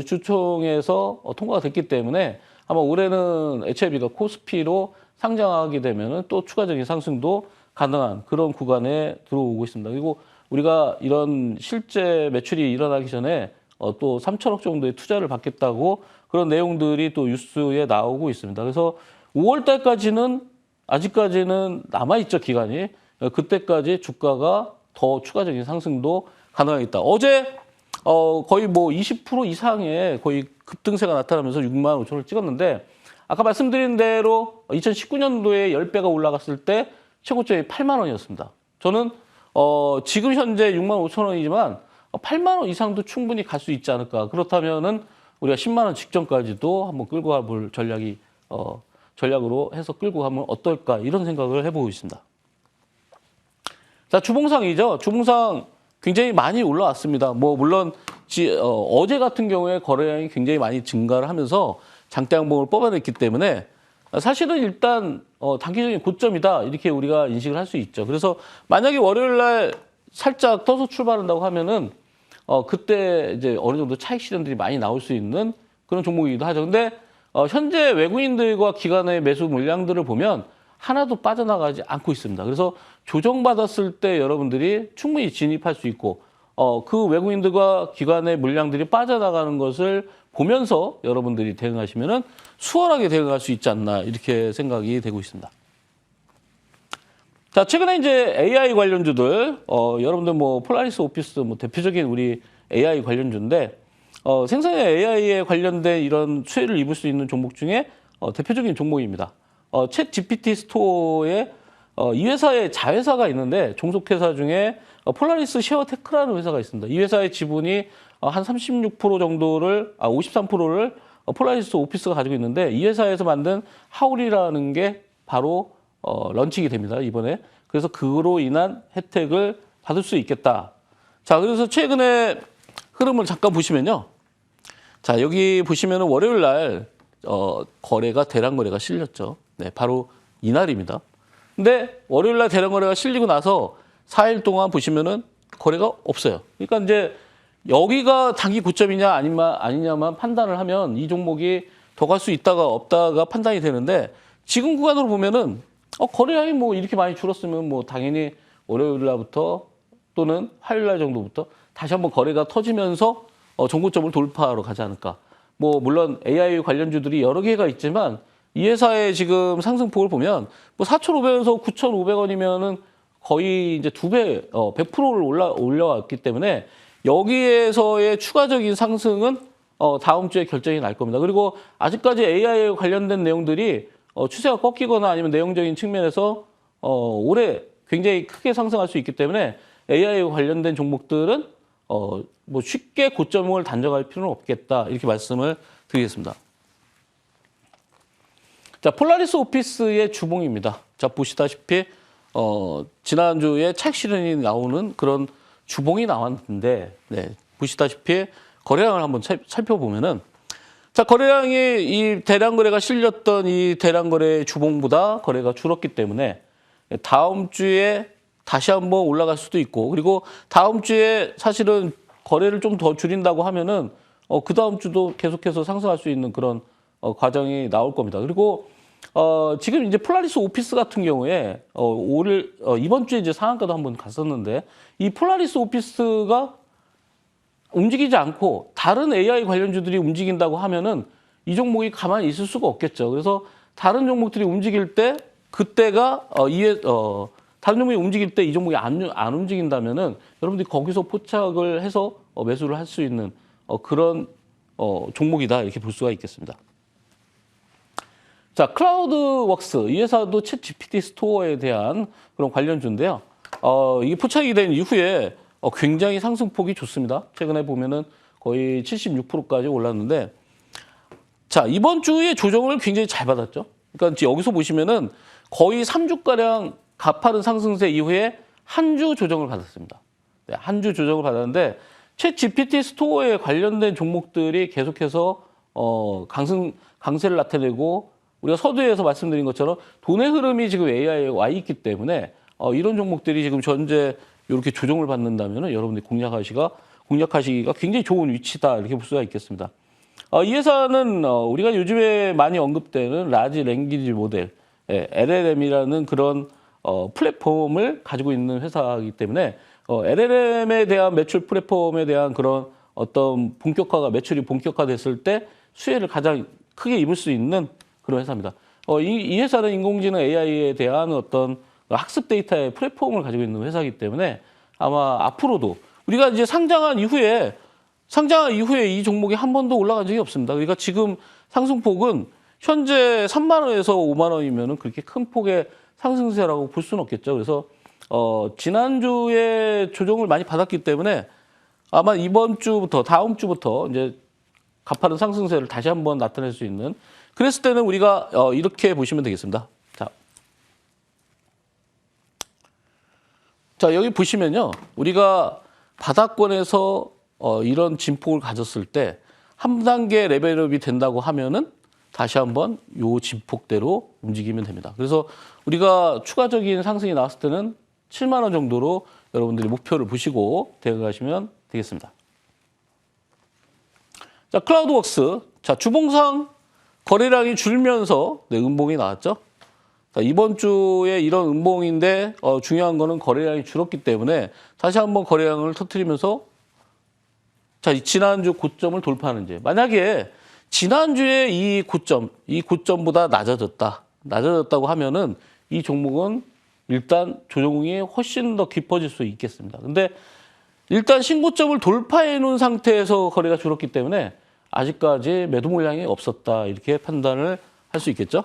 주총에서 통과가 됐기 때문에 아마 올해는 HLB가 코스피로 상장하게 되면은 또 추가적인 상승도 가능한 그런 구간에 들어오고 있습니다. 그리고 우리가 이런 실제 매출이 일어나기 전에 또 3천억 정도의 투자를 받겠다고 그런 내용들이 또 뉴스에 나오고 있습니다. 그래서 5월 달까지는 아직까지는 남아있죠, 기간이. 그때까지 주가가 더 추가적인 상승도 가능하겠다. 어제 거의 뭐 20% 이상의 거의 급등세가 나타나면서 6만 5천을 찍었는데 아까 말씀드린 대로 2019년도에 10배가 올라갔을 때 최고점이 8만 원이었습니다. 저는 지금 현재 6만 5천 원이지만 8만 원 이상도 충분히 갈 수 있지 않을까. 그렇다면은 우리가 10만 원 직전까지도 한번 끌고 가볼 전략으로 해서 끌고 가면 어떨까 이런 생각을 해보고 있습니다. 자, 주봉상이죠. 주봉상 굉장히 많이 올라왔습니다. 뭐 물론 어제 같은 경우에 거래량이 굉장히 많이 증가를 하면서 장대 양봉을 뽑아냈기 때문에 사실은 일단 단기적인 고점이다 이렇게 우리가 인식을 할 수 있죠. 그래서 만약에 월요일 날 살짝 떠서 출발한다고 하면은 그때 이제 어느 정도 차익 실현들이 많이 나올 수 있는 그런 종목이기도 하죠. 근데 현재 외국인들과 기관의 매수 물량들을 보면 하나도 빠져나가지 않고 있습니다. 그래서 조정받았을 때 여러분들이 충분히 진입할 수 있고 그 외국인들과 기관의 물량들이 빠져나가는 것을 보면서 여러분들이 대응하시면은 수월하게 대응할 수 있지 않나 이렇게 생각이 되고 있습니다. 자, 최근에 이제 AI 관련주들 여러분들 뭐 폴라리스 오피스 뭐 대표적인 우리 AI 관련주인데 생성형 AI에 관련된 이런 수혜를 입을 수 있는 종목 중에 대표적인 종목입니다. 챗 GPT 스토어에 이 회사의 자회사가 있는데 종속회사 중에 폴라리스 쉐어테크라는 회사가 있습니다. 이 회사의 지분이 한 36% 정도를 53%를 폴라리스 오피스가 가지고 있는데 이 회사에서 만든 하울이라는 게 바로 런칭이 됩니다. 이번에. 그래서 그로 인한 혜택을 받을 수 있겠다. 자, 그래서 최근에 흐름을 잠깐 보시면요. 자, 여기 보시면은 월요일 날 대량 거래가 실렸죠. 네, 바로 이날입니다. 근데 월요일 날 대량 거래가 실리고 나서 4일 동안 보시면은 거래가 없어요. 그러니까 이제 여기가 단기 고점이냐 아니냐만 판단을 하면 이 종목이 더 갈 수 있다가 없다가 판단이 되는데 지금 구간으로 보면은 거래량이 뭐 이렇게 많이 줄었으면 뭐 당연히 월요일 날부터 또는 화요일 날 정도부터 다시 한번 거래가 터지면서 정고점을 돌파하러 가지 않을까. 뭐 물론 AI 관련주들이 여러 개가 있지만 이 회사의 지금 상승폭을 보면 뭐 4,500원에서 9,500원이면은 거의 이제 2배, 100%를 올려왔기 때문에 여기에서의 추가적인 상승은 다음 주에 결정이 날 겁니다. 그리고 아직까지 AI에 관련된 내용들이 추세가 꺾이거나 아니면 내용적인 측면에서 올해 굉장히 크게 상승할 수 있기 때문에 AI에 관련된 종목들은 뭐 쉽게 고점을 단정할 필요는 없겠다 이렇게 말씀을 드리겠습니다. 자, 폴라리스 오피스의 주봉입니다. 자, 보시다시피 지난주에 차익 실현이 나오는 그런 주봉이 나왔는데, 네, 보시다시피 거래량을 한번 살펴보면은, 자, 거래량이 이 대량 거래가 실렸던 이 대량 거래 주봉보다 거래가 줄었기 때문에 다음 주에 다시 한번 올라갈 수도 있고, 그리고 다음 주에 사실은 거래를 좀 더 줄인다고 하면은 그 다음 주도 계속해서 상승할 수 있는 그런 과정이 나올 겁니다. 그리고 지금 이제 폴라리스 오피스 같은 경우에 이번 주에 이제 상한가도 한번 갔었는데 이 폴라리스 오피스가 움직이지 않고 다른 AI 관련주들이 움직인다고 하면은 이 종목이 가만히 있을 수가 없겠죠. 그래서 다른 종목들이 움직일 때 그때가 다른 종목이 움직일 때 이 종목이 안 움직인다면은 여러분들이 거기서 포착을 해서 매수를 할 수 있는 그런 종목이다 이렇게 볼 수가 있겠습니다. 자, 클라우드웍스 이 회사도 챗 GPT 스토어에 대한 그런 관련주인데요. 이게 포착이 된 이후에 굉장히 상승폭이 좋습니다. 최근에 보면은 거의 76%까지 올랐는데, 자, 이번 주에 조정을 굉장히 잘 받았죠. 그러니까 여기서 보시면은 거의 3주가량 가파른 상승세 이후에 한 주 조정을 받았습니다. 네, 한 주 조정을 받았는데 챗 GPT 스토어에 관련된 종목들이 계속해서 강세를 나타내고 우리가 서두에서 말씀드린 것처럼 돈의 흐름이 지금 AI에 와 있기 때문에 이런 종목들이 지금 현재 이렇게 조정을 받는다면 여러분들이 공략하시기가 굉장히 좋은 위치다 이렇게 볼 수가 있겠습니다. 이 회사는 우리가 요즘에 많이 언급되는 라지 랭귀지 모델, LLM이라는 그런 플랫폼을 가지고 있는 회사이기 때문에 LLM에 대한 매출 플랫폼에 대한 그런 어떤 매출이 본격화됐을 때 수혜를 가장 크게 입을 수 있는 그런 회사입니다. 이 회사는 인공지능 AI에 대한 어떤 학습 데이터의 플랫폼을 가지고 있는 회사이기 때문에 아마 앞으로도 우리가 이제 상장한 이후에 이 종목이 한 번도 올라간 적이 없습니다. 그러니까 지금 상승폭은 현재 3만 원에서 5만 원이면은 그렇게 큰 폭의 상승세라고 볼 수는 없겠죠. 그래서 지난주에 조정을 많이 받았기 때문에 아마 이번 주부터 다음 주부터 이제 가파른 상승세를 다시 한번 나타낼 수 있는, 그랬을 때는 우리가 이렇게 보시면 되겠습니다. 자, 여기 보시면요. 우리가 바닥권에서 이런 진폭을 가졌을 때 한 단계 레벨업이 된다고 하면은 다시 한번 요 진폭대로 움직이면 됩니다. 그래서 우리가 추가적인 상승이 나왔을 때는 7만 원 정도로 여러분들이 목표를 보시고 대응하시면 되겠습니다. 자, 클라우드웍스. 자, 주봉상 거래량이 줄면서 음봉이 나왔죠. 자, 이번 주에 이런 음봉인데 중요한 거는 거래량이 줄었기 때문에 다시 한번 거래량을 터뜨리면서 자, 지난주 고점을 돌파하는지. 만약에 지난주에 이 고점보다 낮아졌다고 하면은 이 종목은 일단 조정이 훨씬 더 깊어질 수 있겠습니다. 근데 일단 신고점을 돌파해 놓은 상태에서 거래가 줄었기 때문에 아직까지 매도 물량이 없었다 이렇게 판단을 할 수 있겠죠.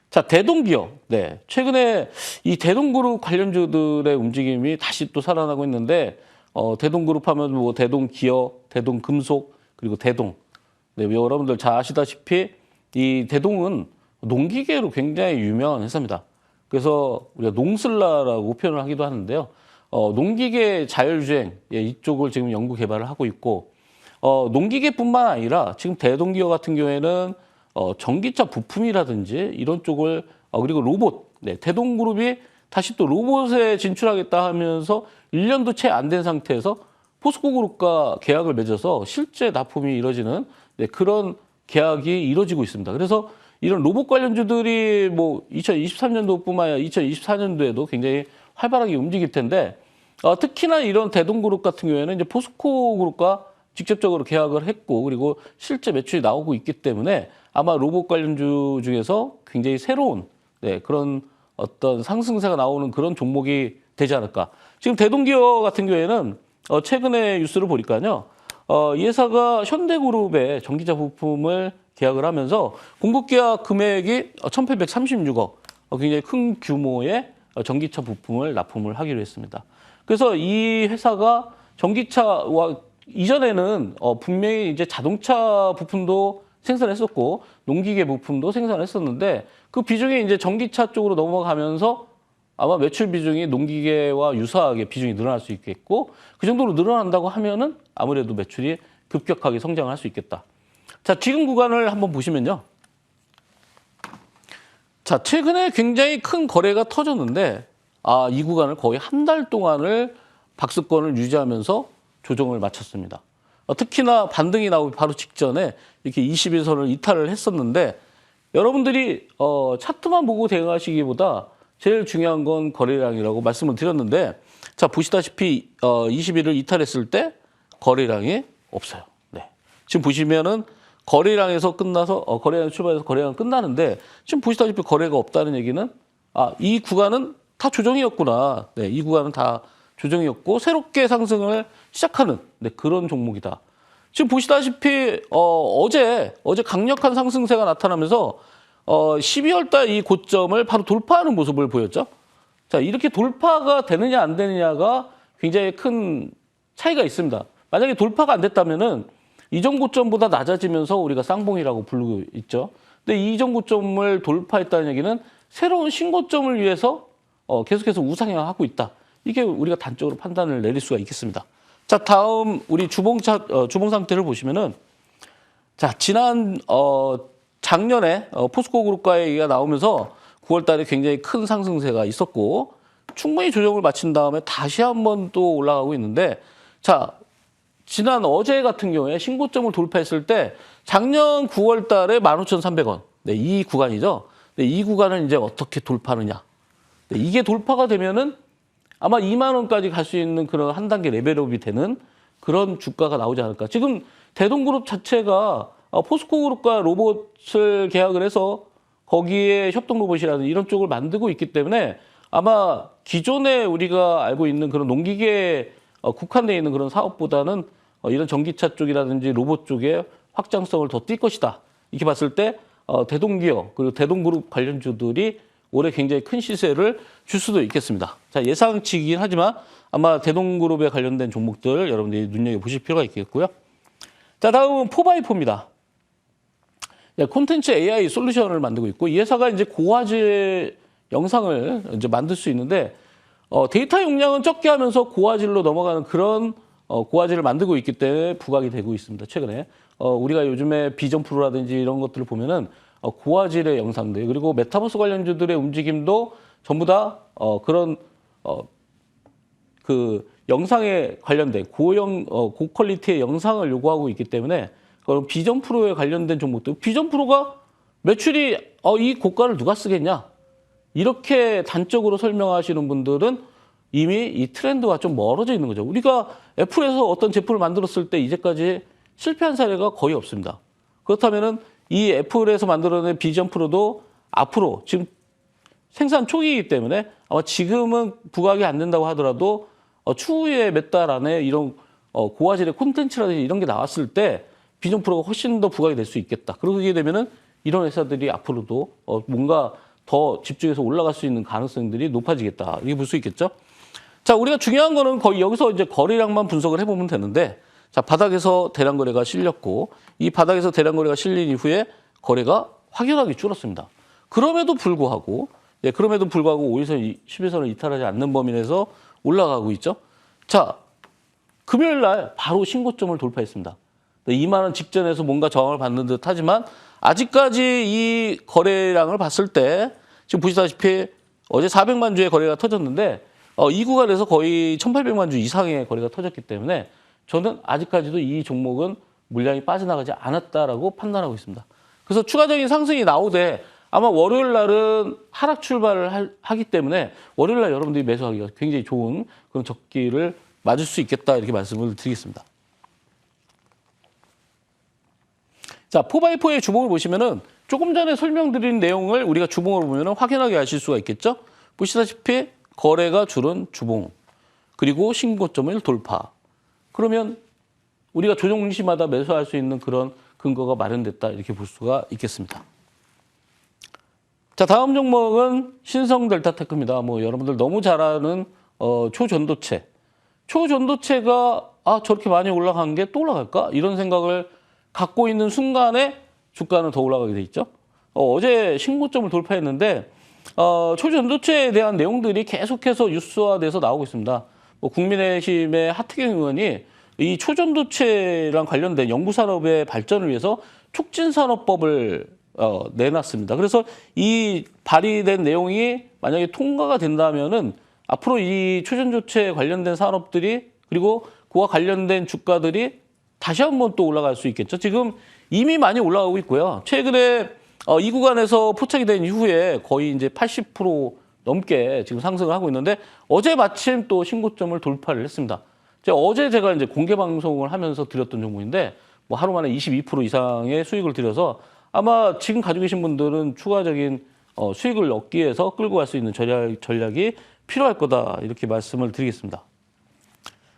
자, 대동기업. 네, 최근에 이 대동그룹 관련주들의 움직임이 다시 또 살아나고 있는데 대동그룹 하면 뭐 대동기업, 대동금속 그리고 대동. 네, 여러분들 잘 아시다시피 이 대동은 농기계로 굉장히 유명한 회사입니다. 그래서 우리가 농슬라라고 표현을 하기도 하는데요. 농기계 자율주행 이쪽을 지금 연구 개발을 하고 있고 농기계뿐만 아니라 지금 대동기업 같은 경우에는 전기차 부품이라든지 이런 쪽을 그리고 로봇, 네, 대동그룹이 다시 또 로봇에 진출하겠다 하면서 1년도 채 안 된 상태에서 포스코 그룹과 계약을 맺어서 실제 납품이 이루어지는 그런 계약이 이루어지고 있습니다. 그래서 이런 로봇 관련주들이 뭐 2023년도뿐만 아니라 2024년도에도 굉장히 활발하게 움직일 텐데 특히나 이런 대동그룹 같은 경우에는 이제 포스코 그룹과 직접적으로 계약을 했고 그리고 실제 매출이 나오고 있기 때문에 아마 로봇 관련주 중에서 굉장히 새로운 그런 어떤 상승세가 나오는 그런 종목이 되지 않을까. 지금 대동기어 같은 경우에는 최근에 뉴스를 보니까요. 이 회사가 현대그룹의 전기차 부품을 계약을 하면서 공급계약 금액이 1,836억, 굉장히 큰 규모의 전기차 부품을 납품을 하기로 했습니다. 그래서 이 회사가 전기차와 이전에는 분명히 이제 자동차 부품도 생산했었고 농기계 부품도 생산했었는데 그 비중이 이제 전기차 쪽으로 넘어가면서 아마 매출 비중이 농기계와 유사하게 비중이 늘어날 수 있겠고 그 정도로 늘어난다고 하면은 아무래도 매출이 급격하게 성장을 할 수 있겠다. 자, 지금 구간을 한번 보시면요. 자, 최근에 굉장히 큰 거래가 터졌는데 이 구간을 거의 한 달 동안을 박스권을 유지하면서 조정을 마쳤습니다. 특히나 반등이 나오기 바로 직전에 이렇게 21선을 이탈을 했었는데 여러분들이 차트만 보고 대응하시기보다 제일 중요한 건 거래량이라고 말씀을 드렸는데 자, 보시다시피 20일을 이탈했을 때 거래량이 없어요. 네. 지금 보시면은 거래량에서 끝나서 거래량 출발해서 거래량 끝나는데 지금 보시다시피 거래가 없다는 얘기는 이 구간은 다 조정이었구나. 네, 이 구간은 다 조정이었고 새롭게 상승을 시작하는 그런 종목이다. 지금 보시다시피 어제 강력한 상승세가 나타나면서 12월 달 이 고점을 바로 돌파하는 모습을 보였죠. 자, 이렇게 돌파가 되느냐 안 되느냐가 굉장히 큰 차이가 있습니다. 만약에 돌파가 안 됐다면은 이전 고점보다 낮아지면서 우리가 쌍봉이라고 부르고 있죠. 근데 이전 고점을 돌파했다는 얘기는 새로운 신고점을 위해서 계속해서 우상향하고 있다. 이게 우리가 단적으로 판단을 내릴 수가 있겠습니다. 자, 다음 우리 주봉 상태를 보시면은 자, 지난 작년에 포스코 그룹과의 얘기가 나오면서 9월 달에 굉장히 큰 상승세가 있었고 충분히 조정을 마친 다음에 다시 한번 또 올라가고 있는데 자, 지난 어제 같은 경우에 신고점을 돌파했을 때 작년 9월 달에 15,300원. 네, 이 구간이죠. 네, 이 구간을 이제 어떻게 돌파하느냐. 네, 이게 돌파가 되면은 아마 2만 원까지 갈 수 있는 그런 한 단계 레벨업이 되는 그런 주가가 나오지 않을까. 지금 대동그룹 자체가 포스코 그룹과 로봇을 계약을 해서 거기에 협동로봇이라는 이런 쪽을 만들고 있기 때문에 아마 기존에 우리가 알고 있는 그런 농기계에 국한되어 있는 그런 사업보다는 이런 전기차 쪽이라든지 로봇 쪽에 확장성을 더 띌 것이다. 이렇게 봤을 때 대동기업 그리고 대동그룹 관련주들이 올해 굉장히 큰 시세를 줄 수도 있겠습니다. 자, 예상치이긴 하지만 아마 대동그룹에 관련된 종목들 여러분들이 눈여겨보실 필요가 있겠고요. 자, 다음은 4x4입니다. 콘텐츠 AI 솔루션을 만들고 있고 이 회사가 이제 고화질 영상을 이제 만들 수 있는데 데이터 용량은 적게 하면서 고화질로 넘어가는 그런 고화질을 만들고 있기 때문에 부각이 되고 있습니다. 최근에 우리가 요즘에 비전 프로라든지 이런 것들을 보면은 고화질의 영상들 그리고 메타버스 관련주들의 움직임도 전부 다 그런 그 영상에 관련된 고퀄리티의 영상을 요구하고 있기 때문에 그런 비전 프로에 관련된 종목들 비전 프로가 매출이 이 고가를 누가 쓰겠냐 이렇게 단적으로 설명하시는 분들은 이미 이 트렌드와 좀 멀어져 있는 거죠. 우리가 애플에서 어떤 제품을 만들었을 때 이제까지 실패한 사례가 거의 없습니다. 그렇다면은 이 애플에서 만들어낸 비전 프로도 앞으로 지금 생산 초기이기 때문에 아마 지금은 부각이 안 된다고 하더라도 추후에 몇 달 안에 이런 고화질의 콘텐츠라든지 이런 게 나왔을 때 비전 프로가 훨씬 더 부각이 될 수 있겠다. 그러게 되면은 이런 회사들이 앞으로도 뭔가 더 집중해서 올라갈 수 있는 가능성들이 높아지겠다. 이렇게 볼 수 있겠죠. 자, 우리가 중요한 거는 거의 여기서 이제 거래량만 분석을 해보면 되는데 자, 바닥에서 대량 거래가 실렸고 이 바닥에서 대량 거래가 실린 이후에 거래가 확연하게 줄었습니다. 그럼에도 불구하고 5일선, 10일선을 이탈하지 않는 범위 내에서 올라가고 있죠. 자, 금요일 날 바로 신고점을 돌파했습니다. 2만 원 직전에서 뭔가 저항을 받는 듯 하지만 아직까지 이 거래량을 봤을 때 지금 보시다시피 어제 400만 주의 거래가 터졌는데 이 구간에서 거의 1,800만 주 이상의 거래가 터졌기 때문에 저는 아직까지도 이 종목은 물량이 빠져나가지 않았다라고 판단하고 있습니다. 그래서 추가적인 상승이 나오되 아마 월요일 날은 하락 출발을 하기 때문에 월요일 날 여러분들이 매수하기가 굉장히 좋은 그런 적기를 맞을 수 있겠다 이렇게 말씀을 드리겠습니다. 자, 4x4의 주봉을 보시면은 조금 전에 설명드린 내용을 우리가 주봉으로 보면은 확연하게 아실 수가 있겠죠? 보시다시피 거래가 줄은 주봉, 그리고 신고점을 돌파. 그러면 우리가 조정 중시마다 매수할 수 있는 그런 근거가 마련됐다 이렇게 볼 수가 있겠습니다. 자, 다음 종목은 신성 델타테크입니다. 뭐 여러분들 너무 잘 아는 초전도체. 초전도체가 저렇게 많이 올라간 게 또 올라갈까? 이런 생각을 갖고 있는 순간에 주가는 더 올라가게 돼 있죠. 어제 신고점을 돌파했는데 초전도체에 대한 내용들이 계속해서 뉴스화돼서 나오고 있습니다. 뭐 국민의힘의 하태경 의원이 이 초전도체랑 관련된 연구산업의 발전을 위해서 촉진산업법을 내놨습니다. 그래서 이 발의된 내용이 만약에 통과가 된다면은 앞으로 이 초전도체 관련된 산업들이 그리고 그와 관련된 주가들이 다시 한번 또 올라갈 수 있겠죠. 지금 이미 많이 올라가고 있고요. 최근에 이 구간에서 포착이 된 이후에 거의 이제 80% 넘게 지금 상승을 하고 있는데 어제 마침 또 신고점을 돌파를 했습니다. 어제 제가 이제 공개 방송을 하면서 드렸던 종목인데 뭐 하루 만에 22% 이상의 수익을 들여서 아마 지금 가지고 계신 분들은 추가적인 수익을 얻기 위해서 끌고 갈 수 있는 전략이 필요할 거다 이렇게 말씀을 드리겠습니다.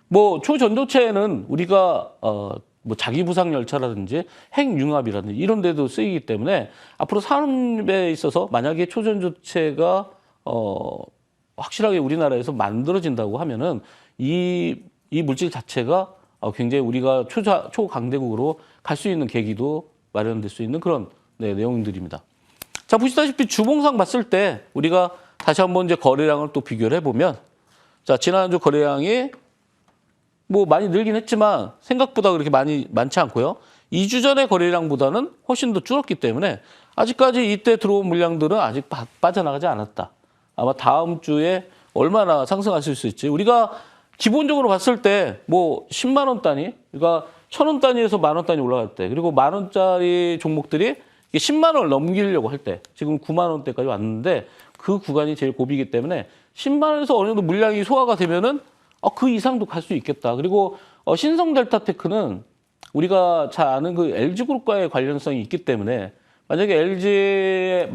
뭐 초전도체는 우리가 뭐 자기부상 열차라든지 핵융합이라든지 이런 데도 쓰이기 때문에 앞으로 산업에 있어서 만약에 초전도체가 확실하게 우리나라에서 만들어진다고 하면은 이 물질 자체가 굉장히 우리가 초강대국으로 갈 수 있는 계기도 마련될 수 있는 그런 내용들입니다. 자, 보시다시피 주봉상 봤을 때 우리가 다시 한번 이제 거래량을 또 비교를 해보면 자, 지난주 거래량이 뭐 많이 늘긴 했지만 생각보다 그렇게 많지 않고요. 2주 전의 거래량보다는 훨씬 더 줄었기 때문에 아직까지 이때 들어온 물량들은 아직 빠져나가지 않았다. 아마 다음 주에 얼마나 상승할 수 있을지 우리가 기본적으로 봤을 때 뭐 10만 원 단위, 그러니까 1,000원 단위에서 10,000원 단위 올라갈 때 그리고 10,000원짜리 종목들이 10만 원을 넘기려고 할 때 지금 9만 원대까지 왔는데 그 구간이 제일 고비이기 때문에 10만 원에서 어느 정도 물량이 소화가 되면은 그 이상도 갈 수 있겠다. 그리고 신성 델타테크는 우리가 잘 아는 그 LG그룹과의 관련성이 있기 때문에 만약에 LG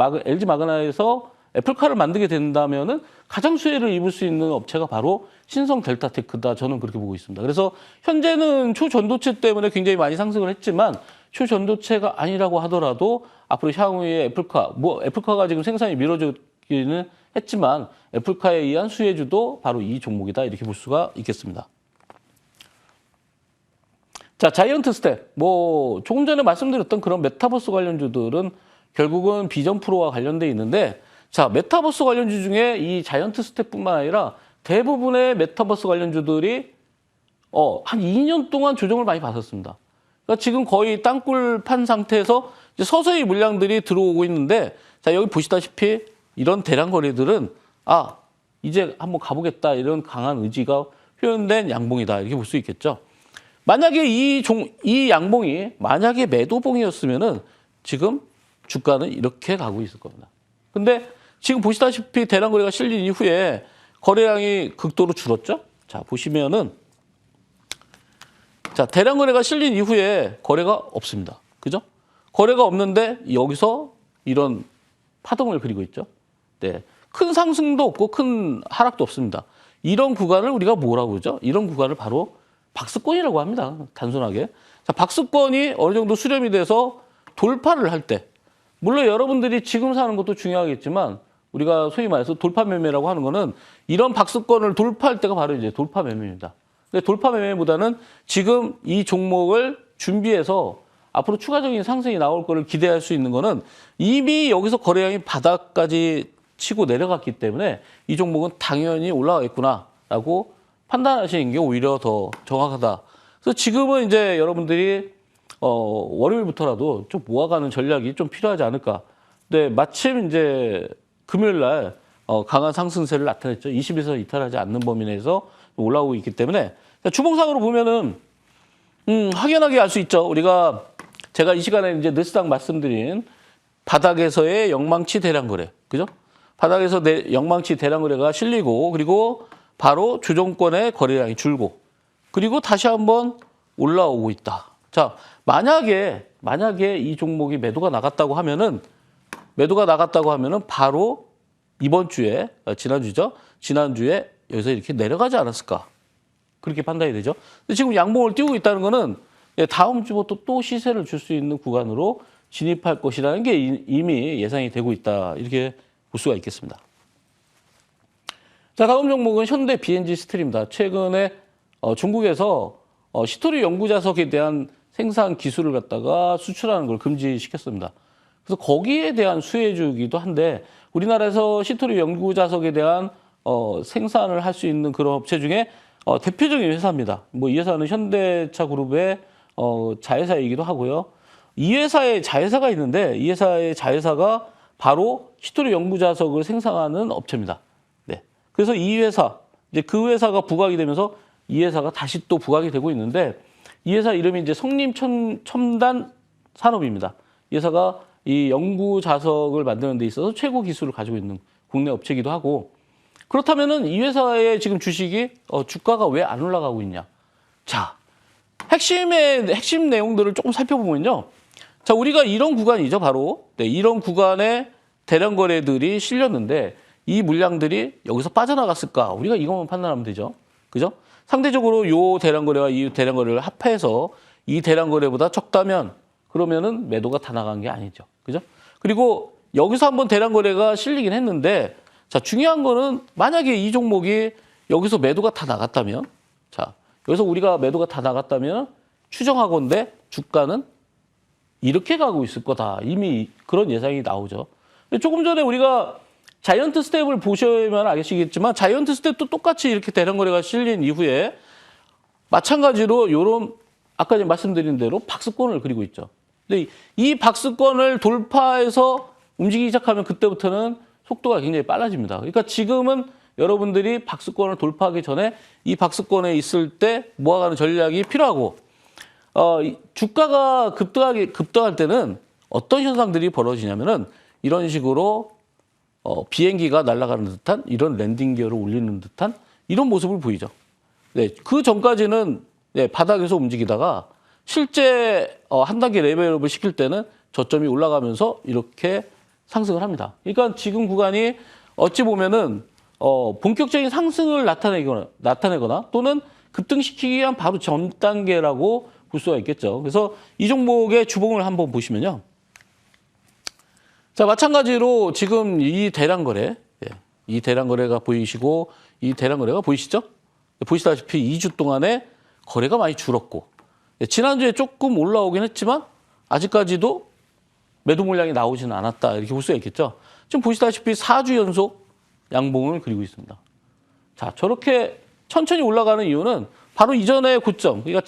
마그나에서 애플카를 만들게 된다면은 가장 수혜를 입을 수 있는 업체가 바로 신성 델타테크다. 저는 그렇게 보고 있습니다. 그래서 현재는 초전도체 때문에 굉장히 많이 상승을 했지만 초전도체가 아니라고 하더라도 앞으로 향후에 애플카가 지금 생산이 미뤄지기는 했지만 애플카에 의한 수혜주도 바로 이 종목이다 이렇게 볼 수가 있겠습니다. 자, 자이언트 스텝. 뭐 조금 전에 말씀드렸던 그런 메타버스 관련주들은 결국은 비전 프로와 관련돼 있는데 자, 메타버스 관련주 중에 이 자이언트 스텝뿐만 아니라 대부분의 메타버스 관련주들이 한 2년 동안 조정을 많이 받았습니다. 그러니까 지금 거의 땅굴 판 상태에서 이제 서서히 물량들이 들어오고 있는데 자, 여기 보시다시피 이런 대량 거래들은 이제 한번 가보겠다 이런 강한 의지가 표현된 양봉이다 이렇게 볼 수 있겠죠. 만약에 이 양봉이 만약에 매도봉이었으면은 지금 주가는 이렇게 가고 있을 겁니다. 근데 지금 보시다시피 대량 거래가 실린 이후에 거래량이 극도로 줄었죠. 자, 보시면은 자, 대량 거래가 실린 이후에 거래가 없습니다. 그죠? 거래가 없는데 여기서 이런 파동을 그리고 있죠. 네. 큰 상승도 없고 큰 하락도 없습니다. 이런 구간을 우리가 뭐라고 그러죠? 이런 구간을 바로 박스권이라고 합니다. 단순하게. 자, 박스권이 어느 정도 수렴이 돼서 돌파를 할 때, 물론 여러분들이 지금 사는 것도 중요하겠지만 우리가 소위 말해서 돌파 매매라고 하는 거는 이런 박스권을 돌파할 때가 바로 이제 돌파 매매입니다. 근데 돌파 매매보다는 지금 이 종목을 준비해서 앞으로 추가적인 상승이 나올 거를 기대할 수 있는 거는 이미 여기서 거래량이 바닥까지 치고 내려갔기 때문에 이 종목은 당연히 올라가겠구나라고 판단하시는 게 오히려 더 정확하다. 그래서 지금은 이제 여러분들이 월요일부터라도 좀 모아가는 전략이 좀 필요하지 않을까. 근데 마침 이제 금요일 날 강한 상승세를 나타냈죠. 20에서 이탈하지 않는 범위 내에서 올라오고 있기 때문에 주봉상으로 보면은 확연하게 알 수 있죠. 제가 이 시간에 이제 늘상 말씀드린 바닥에서의 영망치 대량 거래. 그죠? 바닥에서 영망치 대량 거래가 실리고 그리고 바로 주정권의 거래량이 줄고 그리고 다시 한번 올라오고 있다. 자, 만약에 이 종목이 매도가 나갔다고 하면은 바로 이번 주에 지난주죠. 지난주에 여기서 이렇게 내려가지 않았을까? 그렇게 판단이 되죠. 근데 지금 양봉을 띄우고 있다는 거는 다음 주부터 또 시세를 줄 수 있는 구간으로 진입할 것이라는 게 이미 예상이 되고 있다. 이렇게 볼 수가 있겠습니다. 자, 다음 종목은 현대 BNG 스틸입니다. 최근에 중국에서 시토류 연구 자석에 대한 생산 기술을 갖다가 수출하는 걸 금지시켰습니다. 그래서 거기에 대한 수혜주이기도 한데 우리나라에서 시토류 연구 자석에 대한 생산을 할 수 있는 그런 업체 중에 대표적인 회사입니다. 뭐 이 회사는 현대차 그룹의 자회사이기도 하고요. 이 회사의 자회사가 있는데 이 회사의 자회사가 바로 시토류 연구 자석을 생산하는 업체입니다. 네. 그래서 이 회사, 이제 그 회사가 부각이 되면서 이 회사가 다시 또 부각이 되고 있는데 이 회사 이름이 이제 성림 첨단 산업입니다. 이 회사가 이 연구 자석을 만드는 데 있어서 최고 기술을 가지고 있는 국내 업체이기도 하고 그렇다면은 이 회사의 지금 주식이 주가가 왜 안 올라가고 있냐? 자, 핵심 내용들을 조금 살펴보면요. 자, 우리가 이런 구간이죠, 바로. 네, 이런 구간에 대량 거래들이 실렸는데 이 물량들이 여기서 빠져나갔을까? 우리가 이것만 판단하면 되죠. 그죠? 상대적으로 요 대량 거래와 이 대량 거래를 합해서 이 대량 거래보다 적다면 그러면은 매도가 다 나간 게 아니죠. 그죠? 그리고 여기서 한번 대량 거래가 실리긴 했는데 자, 중요한 거는 만약에 이 종목이 여기서 매도가 다 나갔다면 자, 여기서 우리가 매도가 다 나갔다면 추정하건대 주가는 이렇게 가고 있을 거다. 이미 그런 예상이 나오죠. 조금 전에 우리가 자이언트 스텝을 보시면 아시겠지만 자이언트 스텝도 똑같이 이렇게 대량 거래가 실린 이후에 마찬가지로 요런 아까 말씀드린 대로 박스권을 그리고 있죠. 근데 이 박스권을 돌파해서 움직이기 시작하면 그때부터는 속도가 굉장히 빨라집니다. 그러니까 지금은 여러분들이 박스권을 돌파하기 전에 이 박스권에 있을 때 모아가는 전략이 필요하고 주가가 급등할 때는 어떤 현상들이 벌어지냐면은 이런 식으로 비행기가 날아가는 듯한 이런 랜딩 기어를 올리는 듯한 이런 모습을 보이죠. 네, 그 전까지는 네, 바닥에서 움직이다가 실제 한 단계 레벨업을 시킬 때는 저점이 올라가면서 이렇게 상승을 합니다. 그러니까 지금 구간이 어찌 보면은 본격적인 상승을 나타내거나 또는 급등시키기 위한 바로 전 단계라고 볼 수가 있겠죠. 그래서 이 종목의 주봉을 한번 보시면요. 자, 마찬가지로 지금 이 대량 거래, 이 대량 거래가 보이시고 이 대량 거래가 보이시죠? 보시다시피 2주 동안에 거래가 많이 줄었고 지난주에 조금 올라오긴 했지만 아직까지도 매도 물량이 나오지는 않았다 이렇게 볼 수가 있겠죠. 지금 보시다시피 4주 연속 양봉을 그리고 있습니다. 자, 저렇게 천천히 올라가는 이유는 바로 이전의 고점, 그러니까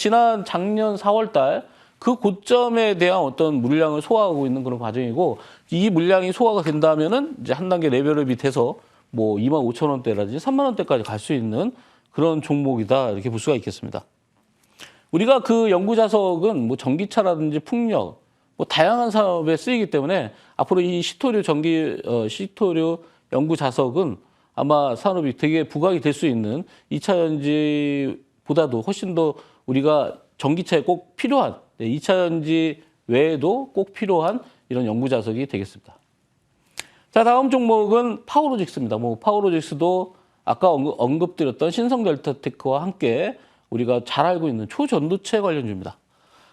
작년 4월 달 그 고점에 대한 어떤 물량을 소화하고 있는 그런 과정이고 이 물량이 소화가 된다면은 이제 한 단계 레벨업이 돼서 뭐 25,000원대라든지 30,000원대까지 갈 수 있는 그런 종목이다 이렇게 볼 수가 있겠습니다. 우리가 그 연구 자석은 뭐 전기차라든지 풍력 뭐 다양한 산업에 쓰이기 때문에 앞으로 이 시토류 연구 자석은 아마 산업이 되게 부각이 될 수 있는 2차 전지보다도 훨씬 더 우리가 전기차에 꼭 필요한 2차 전지 외에도 꼭 필요한 이런 연구 자석이 되겠습니다. 자, 다음 종목은 파워로직스입니다. 뭐 파워로직스도 아까 언급드렸던 신성델타테크와 함께 우리가 잘 알고 있는 초전도체 관련주입니다.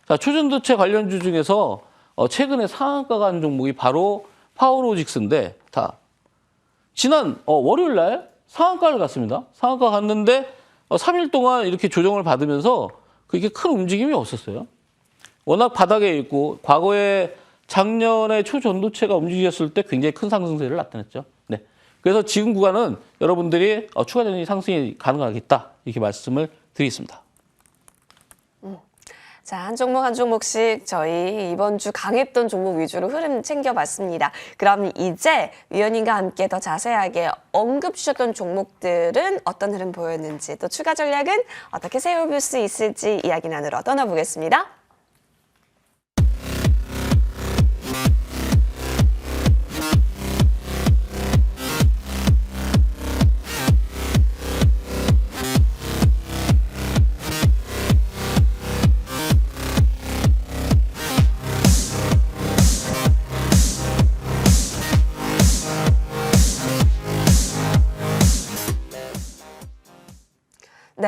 자, 초전도체 관련주 중에서 최근에 상한가 간 종목이 바로 파워로직스인데 지난 월요일 날 상한가를 갔습니다. 상한가 갔는데 3일 동안 이렇게 조정을 받으면서 그게 큰 움직임이 없었어요. 워낙 바닥에 있고 과거에 작년에 초전도체가 움직였을 때 굉장히 큰 상승세를 나타냈죠. 네. 그래서 지금 구간은 여러분들이 추가적인 상승이 가능하겠다 이렇게 말씀을 드리겠습니다. 자, 한 종목 한 종목씩 저희 이번 주 강했던 종목 위주로 흐름 챙겨봤습니다. 그럼 이제 위원님과 함께 더 자세하게 언급 주셨던 종목들은 어떤 흐름 보였는지 또 추가 전략은 어떻게 세워볼 수 있을지 이야기 나누러 떠나보겠습니다.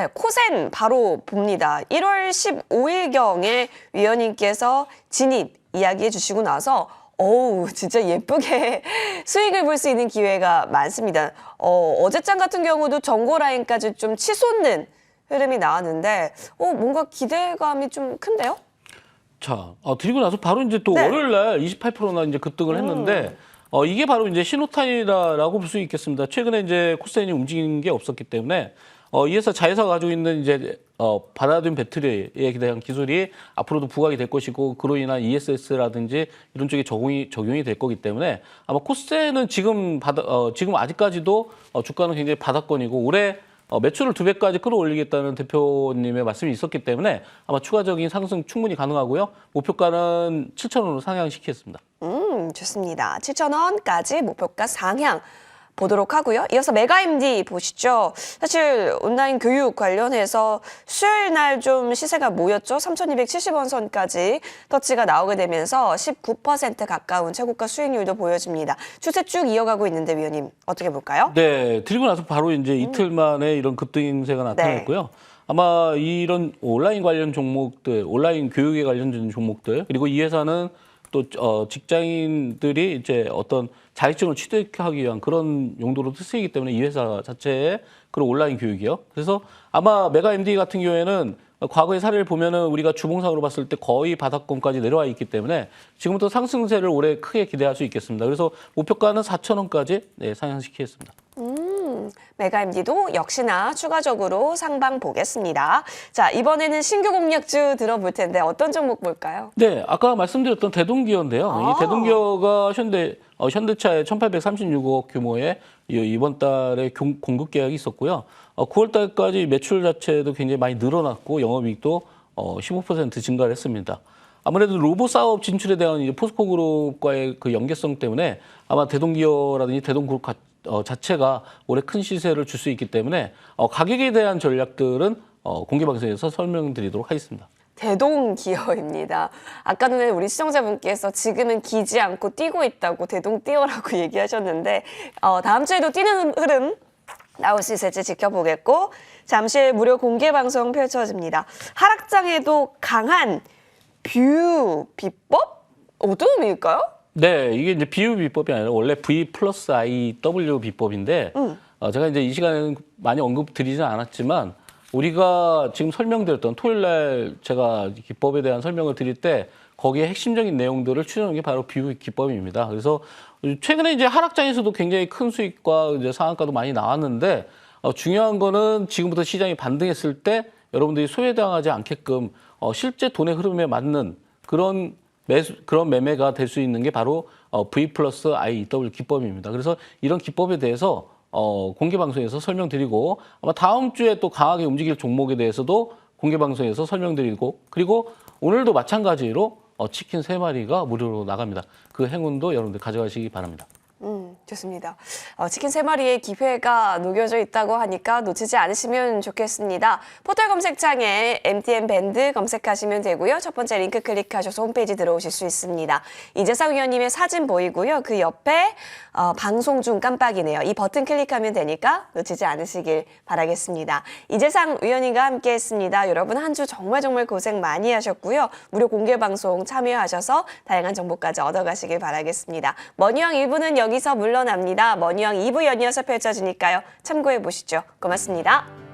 네, 코센 바로 봅니다. 1월 15일경에 위원님께서 진입 이야기해 주시고 나서 어우, 진짜 예쁘게 수익을 볼 수 있는 기회가 많습니다. 어제장 같은 경우도 정고 라인까지 좀 치솟는 흐름이 나왔는데, 뭔가 기대감이 좀 큰데요? 자, 드리고 나서 바로 이제 또 네. 월요일 날 28%나 이제 급등을 했는데, 이게 바로 이제 신호탄이라고 볼 수 있겠습니다. 최근에 이제 코스닥이 움직이는 게 없었기 때문에, 이 회사 자회사가 가지고 있는 이제, 바라딘 배터리에 대한 기술이 앞으로도 부각이 될 것이고, 그로 인한 ESS라든지 이런 쪽에 적용이 될 거기 때문에 아마 코스닥은 지금 아직까지도 주가는 굉장히 바닥권이고, 올해 매출을 2배까지 끌어올리겠다는 대표님의 말씀이 있었기 때문에 아마 추가적인 상승 충분히 가능하고요. 목표가는 7,000원으로 상향시키겠습니다. 좋습니다. 7,000원까지 목표가 상향 보도록 하고요. 이어서 메가MD 보시죠. 사실 온라인 교육 관련해서 수요일 날 좀 시세가 모였죠. 3,270원 선까지 터치가 나오게 되면서 19% 가까운 최고가 수익률도 보여집니다. 추세 쭉 이어가고 있는데 위원님 어떻게 볼까요? 네, 드리고 나서 바로 이제 이틀 만에 이런 급등세가 나타났고요. 아마 이런 온라인 관련 종목들, 온라인 교육에 관련된 종목들, 그리고 이 회사는 또 직장인들이 이제 어떤 자격증을 취득하기 위한 그런 용도로 쓰이기 때문에 이 회사 자체의 그런 온라인 교육이요. 그래서 아마 메가MD 같은 경우에는 과거의 사례를 보면은 우리가 주봉상으로 봤을 때 거의 바닥권까지 내려와 있기 때문에 지금부터 상승세를 올해 크게 기대할 수 있겠습니다. 그래서 목표가는 4,000원까지 상향시키겠습니다. 메가MD도 역시나 추가적으로 상방 보겠습니다. 자, 이번에는 신규 공략주 들어볼 텐데 어떤 종목 볼까요? 네, 아까 말씀드렸던 대동기어인데요. 이 대동기어가 현대차의 1,836억 규모의 이번 달에 공급 계약이 있었고요. 9월 달까지 매출 자체도 굉장히 많이 늘어났고 영업이익도 15% 증가를 했습니다. 아무래도 로봇 사업 진출에 대한 이제 포스코 그룹과의 그 연계성 때문에 아마 대동기어라든지 대동그룹 자체가 올해 큰 시세를 줄 수 있기 때문에 가격에 대한 전략들은 공개 방송에서 설명드리도록 하겠습니다. 대동기어입니다. 아까 전에 우리 시청자분께서 지금은 기지 않고 뛰고 있다고 대동뛰어라고 얘기하셨는데 다음 주에도 뛰는 흐름 나올 수 있을지 지켜보겠고 잠시 후에 무료 공개 방송 펼쳐집니다. 하락장에도 강한 뷰 비법? 어떤 의미일까요? 네, 이게 이제 비유 비법이 아니라 원래 V 플러스 IW 비법인데 제가 이제 이 시간에는 많이 언급드리진 않았지만 우리가 지금 설명드렸던 토요일 날 제가 기법에 대한 설명을 드릴 때 거기에 핵심적인 내용들을 추정한 게 바로 비유 기법입니다. 그래서 최근에 이제 하락장에서도 굉장히 큰 수익과 이제 상한가도 많이 나왔는데 중요한 거는 지금부터 시장이 반등했을 때 여러분들이 소외당하지 않게끔 실제 돈의 흐름에 맞는 그런 매매가 될 수 있는 게 바로 V 플러스 IW 기법입니다. 그래서 이런 기법에 대해서 공개 방송에서 설명드리고 아마 다음 주에 또 강하게 움직일 종목에 대해서도 공개 방송에서 설명드리고 그리고 오늘도 마찬가지로 치킨 3마리가 무료로 나갑니다. 그 행운도 여러분들 가져가시기 바랍니다. 좋습니다. 치킨 3마리의 기회가 녹여져 있다고 하니까 놓치지 않으시면 좋겠습니다. 포털 검색창에 MTN 밴드 검색하시면 되고요. 첫 번째 링크 클릭하셔서 홈페이지 들어오실 수 있습니다. 이재상 위원님의 사진 보이고요. 그 옆에 방송 중 깜빡이네요. 이 버튼 클릭하면 되니까 놓치지 않으시길 바라겠습니다. 이재상 위원님과 함께했습니다. 여러분 한 주 정말 고생 많이 하셨고요. 무료 공개 방송 참여하셔서 다양한 정보까지 얻어가시길 바라겠습니다. 머니왕 1부는 여기서 물러납니다. 머니왕 2부 연이어서 펼쳐지니까요. 참고해 보시죠. 고맙습니다.